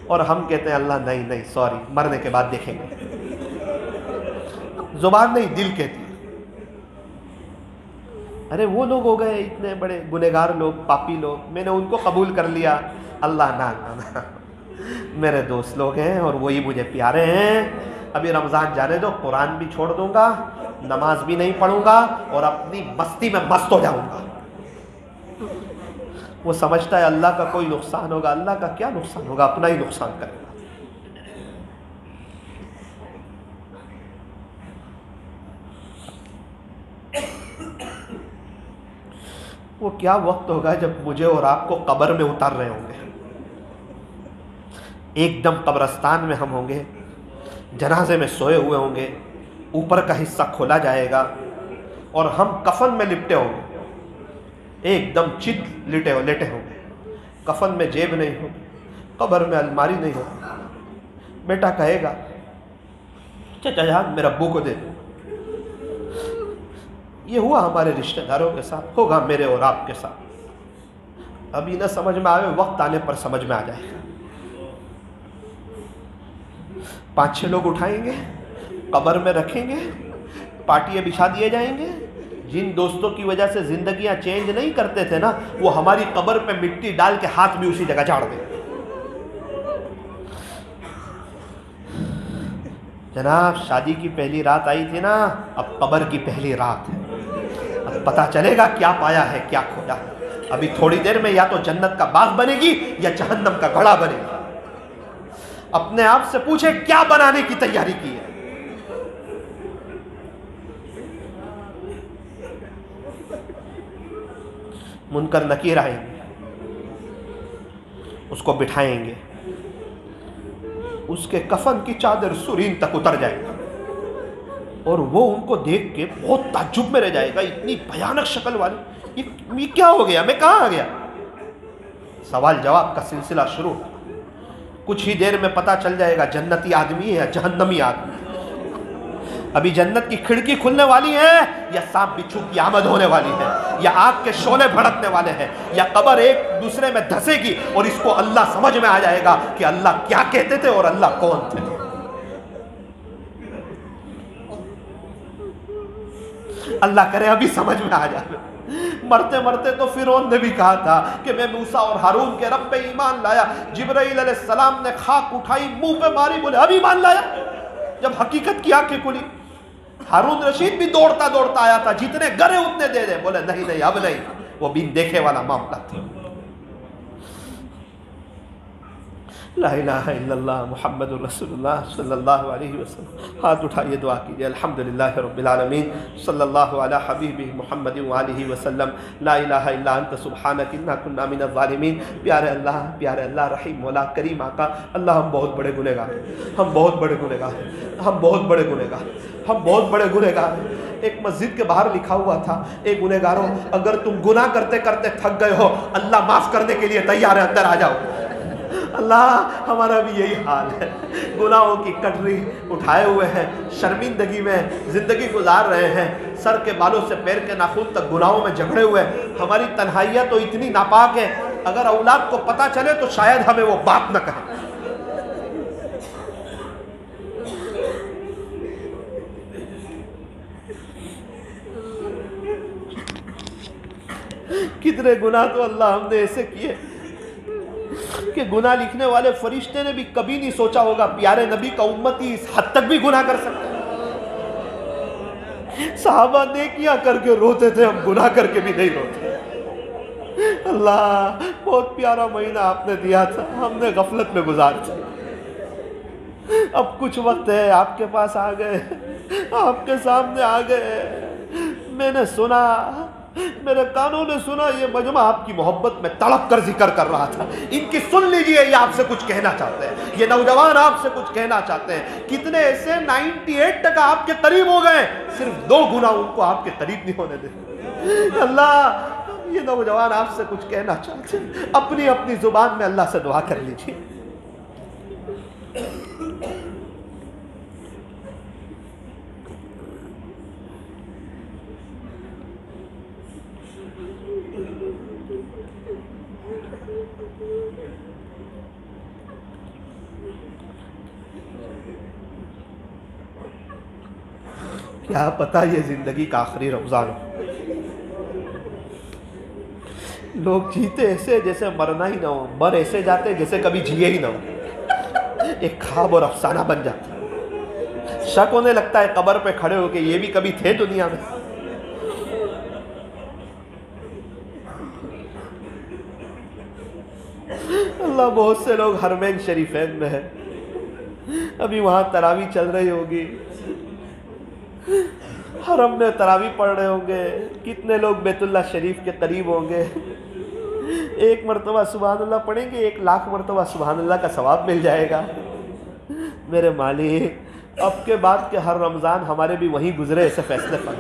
اور ہم کہتے ہیں اللہ نہیں نہیں سوری, مرنے کے بعد دیکھیں گے. زبان نہیں, دل کہتی ہے. ارے وہ لوگ ہو گئے اتنے بڑے گنہگار لوگ, پاپی لوگ, میں نے ان کو قبول کر لیا. اللہ نہ, میرے دوست لوگ ہیں اور وہی مجھے پیارے ہیں. ابھی رمضان جانے دو, قرآن بھی چھوڑ دوں گا, نماز بھی نہیں پڑھوں گا اور اپنی مستی میں مست ہو جاؤں گا. وہ سمجھتا ہے اللہ کا کوئی نقصان ہوگا. اللہ کا کیا نقصان ہوگا, اپنا ہی نقصان کرے گا. وہ کیا وقت ہوگا جب مجھے اور آپ کو قبر میں اتار رہے ہوں گے. ایک دم قبرستان میں ہم ہوں گے, جنازے میں سوئے ہوئے ہوں گے, اوپر کا حصہ کھولا جائے گا اور ہم کفن میں لپٹے ہوں گے. ایک دم چت لیٹے ہوں گے, کفن میں جیب نہیں ہوگی, قبر میں الماری نہیں ہوگی. بیٹا کہے گا چچا جان میرے ابو کو دے دو, یہ ہوا ہمارے رشتہ داروں کے ساتھ، ہوگا میرے اور آپ کے ساتھ۔ ابھی نہ سمجھ میں آئے، وقت آنے پر سمجھ میں آ جائے گا۔ 5-6 لوگ اٹھائیں گے، قبر میں رکھیں گے، پارٹیاں بچھا دیے جائیں گے۔ جن دوستوں کی وجہ سے زندگیاں چینج نہیں کرتے تھے نا، وہ ہماری قبر پہ مٹی ڈال کے ہاتھ بھی اسی جگہ جھاڑ دیں۔ جناب شادی کی پہلی رات آئی تھی نا، اب قبر کی پہلی رات ہے۔ اب پتہ چلے گا کیا پایا ہے کیا کھویا۔ ابھی تھوڑی دیر میں یا تو جنت کا باغ بنے گی یا جہنم کا گڑھا بنے گا۔ اپنے آپ سے پوچھے کیا بنانے کی تیاری کی ہے۔ منکر نکیر آئیں گے، اس کو بٹھائیں گے، اس کے کفن کی چادر سرین تک اتر جائے گا، اور وہ ان کو دیکھ کے بہت تعجب میں رہ جائے گا، اتنی بھیانک شکل والی، یہ کیا ہو گیا، میں کہاں آ گیا؟ سوال جواب کا سلسلہ شروع۔ کچھ ہی دیر میں پتہ چل جائے گا جنتی آدمی ہے یا جہنمی آدمی۔ ابھی جنت کی کھڑکی کھلنے والی ہے یا سانپ بچھو کی آمد ہونے والی ہے، یا آگ کے شعلے بھڑکنے والے ہیں، یا قبر ایک دوسرے میں دھسے گی، اور اس کو اللہ سمجھ میں آ جائے گا کہ اللہ کیا کہتے تھے اور اللہ کون تھے۔ اللہ کرے ابھی سمجھ میں آ جائے۔ مرتے مرتے تو فرعون نے بھی کہا تھا کہ میں موسیٰ اور ہارون کے رب پہ ایمان لایا۔ جبرائیل علیہ السلام نے خاک اٹھائی، منہ پہ ماری، بولے اب ایمان لایا؟ جب حقیقت کی آنکھیں کھلی، ہارون رشید بھی دوڑتا دوڑتا آیا تھا، جتنے گرے اتنے دے دے، بولے نہیں نہیں اب نہیں، وہ بین دیکھے والا معاملہ تھا۔ لا الہ الا اللہ محمد رسول اللہ صلی اللہ علیہ وسلم۔ ہاتھ اٹھائیے دعا کیجئے۔ الحمدللہ رب العالمین، صلی اللہ علی حبیبہ محمد وآلہ وسلم۔ لا الہ الا انت سبحانک انا کنا من الظالمین۔ پیارے اللہ رحیم مولا کریم آقا، اللہ ہم بہت بڑے گنہگار ہیں، ہم بہت بڑے گنہگار ہیں، ہم بہت بڑے گنہگار ہیں، ہم بہت بڑے گنہگار ہیں۔ ایک مسجد کے باہر لکھا ہوا تھا، اے گنہگاروں اگر تم گناہ کرتے کرتے تھک گئے ہو، اللہ معاف کرنے کے لیے تیار ہے، اندر آ جاؤ۔ اللہ ہمارا بھی یہی حال ہے، گناہوں کی کٹری اٹھائے ہوئے ہیں، شرمندگی میں زندگی گزار رہے ہیں، سر کے بالوں سے پیر کے ناخن تک گناہوں میں جھگڑے ہوئے۔ ہماری تنہائیاں تو اتنی ناپاک ہے، اگر اولاد کو پتہ چلے تو شاید ہمیں وہ بات نہ کہے۔ کتنے گناہ تو اللہ ہم نے ایسے کیے کہ گناہ لکھنے والے فرشتے نے بھی کبھی نہیں سوچا ہوگا پیارے نبی کا امتی اس حد تک بھی گناہ کر سکتا ہے۔ صحابہ نیکیاں کر کے روتے تھے، ہم گناہ کر کے بھی نہیں روتے۔ اللہ بہت پیارا مہینہ آپ نے دیا تھا، ہم نے غفلت میں گزار دیا۔ اب کچھ وقت ہے، آپ کے پاس آ گئے، آپ کے سامنے آ گئے۔ میں نے سنا، میرے کانوں نے سنا، یہ مجمع آپ کی محبت میں تڑپ کر ذکر کر رہا تھا۔ ان کی سن لیجئے، یہ آپ سے کچھ کہنا چاہتے ہیں، یہ نوجوان آپ سے کچھ کہنا چاہتے ہیں۔ کتنے ایسے 98% آپ کے قریب ہو گئے، صرف 2 گناہ ان کو آپ کے قریب نہیں ہونے دیں۔ اللہ یہ نوجوان آپ سے کچھ کہنا چاہتے ہیں، اپنی اپنی زبان میں اللہ سے دعا کر لیجئے۔ کیا پتہ یہ زندگی کا آخری رمضان ہو۔ لوگ جیتے ایسے جیسے مرنا ہی نہ ہو، مر ایسے جاتے جیسے کبھی جیے ہی نہ ہو، ایک خواب اور افسانہ بن جاتا۔ شک ہونے لگتا ہے قبر پہ کھڑے ہو کے یہ بھی کبھی تھے دنیا میں۔ اللہ بہت سے لوگ حرمین شریفین میں ہیں، ابھی وہاں تراویح چل رہی ہوگی، حرم میں تراویح پڑھ رہے ہوں گے، کتنے لوگ بیت اللہ شریف کے قریب ہوں گے، 1 مرتبہ سبحان اللہ پڑھیں گے، 1,00,000 مرتبہ سبحان اللہ کا ثواب مل جائے گا۔ میرے مالک اب کے بعد کے ہر رمضان ہمارے بھی وہیں گزرے، ایسے فیصلے پر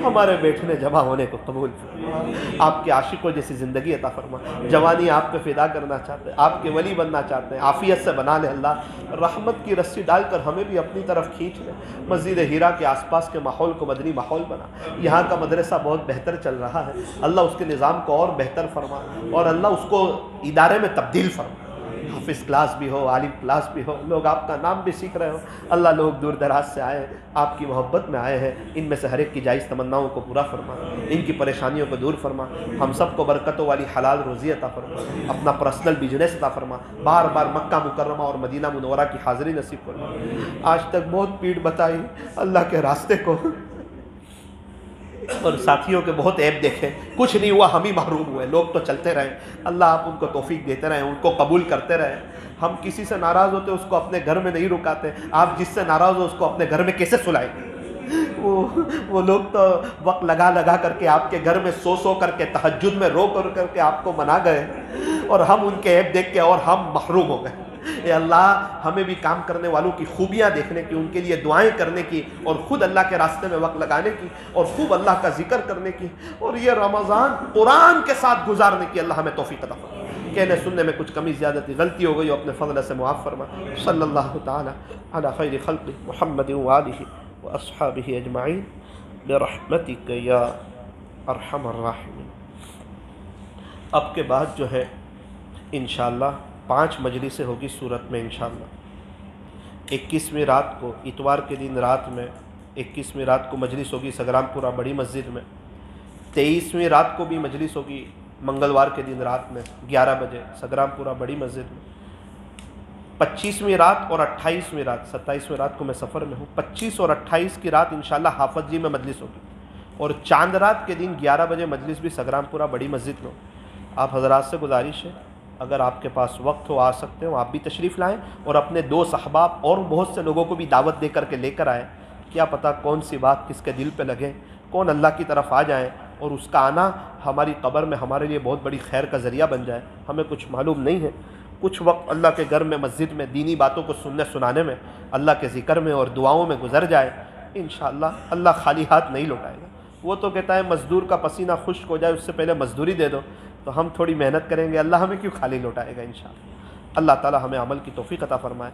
ہمارے بیٹھنے جمع ہونے کو قبول فرما، آپ کے عاشقوں جیسی زندگی عطا فرما، جوانی آپ پہ فدا کرنا چاہتے ہیں، آپ کے ولی بننا چاہتے ہیں، عافیت سے بنا لے اللہ، رحمت کی رسی ڈال کر ہمیں بھی اپنی طرف کھینچ لے، مسجد ہیرا کے آس پاس کے ماحول کو مدنی ماحول بنا، یہاں کا مدرسہ بہت بہتر چل رہا ہے، اللہ اس کے نظام کو اور بہتر فرما، اور اللہ اس کو ادارے میں تبدیل فرما، حافظ کلاس بھی ہو، عالم کلاس بھی ہو، لوگ آپ کا نام بھی سیکھ رہے ہو، اللہ لوگ دور دراز سے آئے ہیں، آپ کی محبت میں آئے ہیں، ان میں سے ہر ایک کی جائز تمناؤں کو پورا فرما، ان کی پریشانیوں کو دور فرما، ہم سب کو برکتوں والی حلال روزی عطا فرما، اپنا پرسنل بزنس عطا فرما، بار بار مکہ مکرمہ اور مدینہ منورہ کی حاضری نصیب فرما، آج تک بہت پیڑ بتائی اللہ کے راستے کو، اور ساتھیوں کے بہت عیب دیکھے، کچھ نہیں ہوا، ہم ہی محروم ہوئے، لوگ تو چلتے رہے، اللہ آپ ان کو توفیق دیتے رہے، ان کو قبول کرتے رہے، ہم کسی سے ناراض ہوتے اس کو اپنے گھر میں نہیں رکاتے، آپ جس سے ناراض ہو اس کو اپنے گھر میں کیسے سلائیں گے؟ وہ لوگ تو وقت لگا لگا کر کے آپ کے گھر میں سو کر کے تہجد میں رو کر کے آپ کو منا گئے، اور ہم ان کے عیب دیکھ کے اور ہم محروم ہو گئے۔ اے اللہ ہمیں بھی کام کرنے والوں کی خوبیاں دیکھنے کی، ان کے لیے دعائیں کرنے کی، اور خود اللہ کے راستے میں وقت لگانے کی، اور خوب اللہ کا ذکر کرنے کی، اور یہ رمضان قرآن کے ساتھ گزارنے کی اللہ ہمیں توفیق عطا فرما۔ کہنے سننے میں کچھ کمی زیادتی غلطی ہو گئی ہو اپنے فضل سے معاف فرما۔ صلی اللہ تعالی علی خیر خلق محمد وآلہ واصحابہ اجمعین برحمتک یا ارحم الراحمین۔ اب کے بعد جو ہے انشاءاللہ 5 مجلسیں ہوگی سورت میں انشاءاللہ۔ 21ویں رات کو، اتوار کے دن رات میں 21ویں رات کو مجلس ہوگی سگرام پورہ بڑی مسجد میں، 23ویں رات کو بھی مجلس ہوگی منگلوار کے دن رات میں 11 بجے سگرام پورہ بڑی مسجد میں، 25ویں رات اور 28ویں رات، 27ویں رات کو میں سفر میں ہوں، 25 اور 28 کی رات انشاءاللہ حافظ جی میں مجلس ہوگی، اور چاند رات کے دن 11 بجے مجلس بھی سگرام پورہ بڑی مسجد میں ہو۔ آپ حضرات سے گزارش ہے اگر آپ کے پاس وقت ہو آ سکتے ہو، آپ بھی تشریف لائیں، اور اپنے دوست احباب اور بہت سے لوگوں کو بھی دعوت دے کر کے لے کر آئیں، کیا پتہ کون سی بات کس کے دل پہ لگے، کون اللہ کی طرف آ جائیں، اور اس کا آنا ہماری قبر میں ہمارے لیے بہت بڑی خیر کا ذریعہ بن جائے۔ ہمیں کچھ معلوم نہیں ہے، کچھ وقت اللہ کے گھر میں مسجد میں دینی باتوں کو سننے سنانے میں، اللہ کے ذکر میں اور دعاؤں میں گزر جائے، انشاءاللہ اللہ خالی ہاتھ نہیں لوٹائے گا۔ وہ تو کہتا ہے مزدور کا پسینہ خشک ہو جائے اس سے پہلے مزدوری دے دو، تو ہم تھوڑی محنت کریں گے، اللہ ہمیں کیوں خالی لوٹائے گا انشاءاللہ۔ اللہ تعالی ہمیں عمل کی توفیق عطا فرمائے۔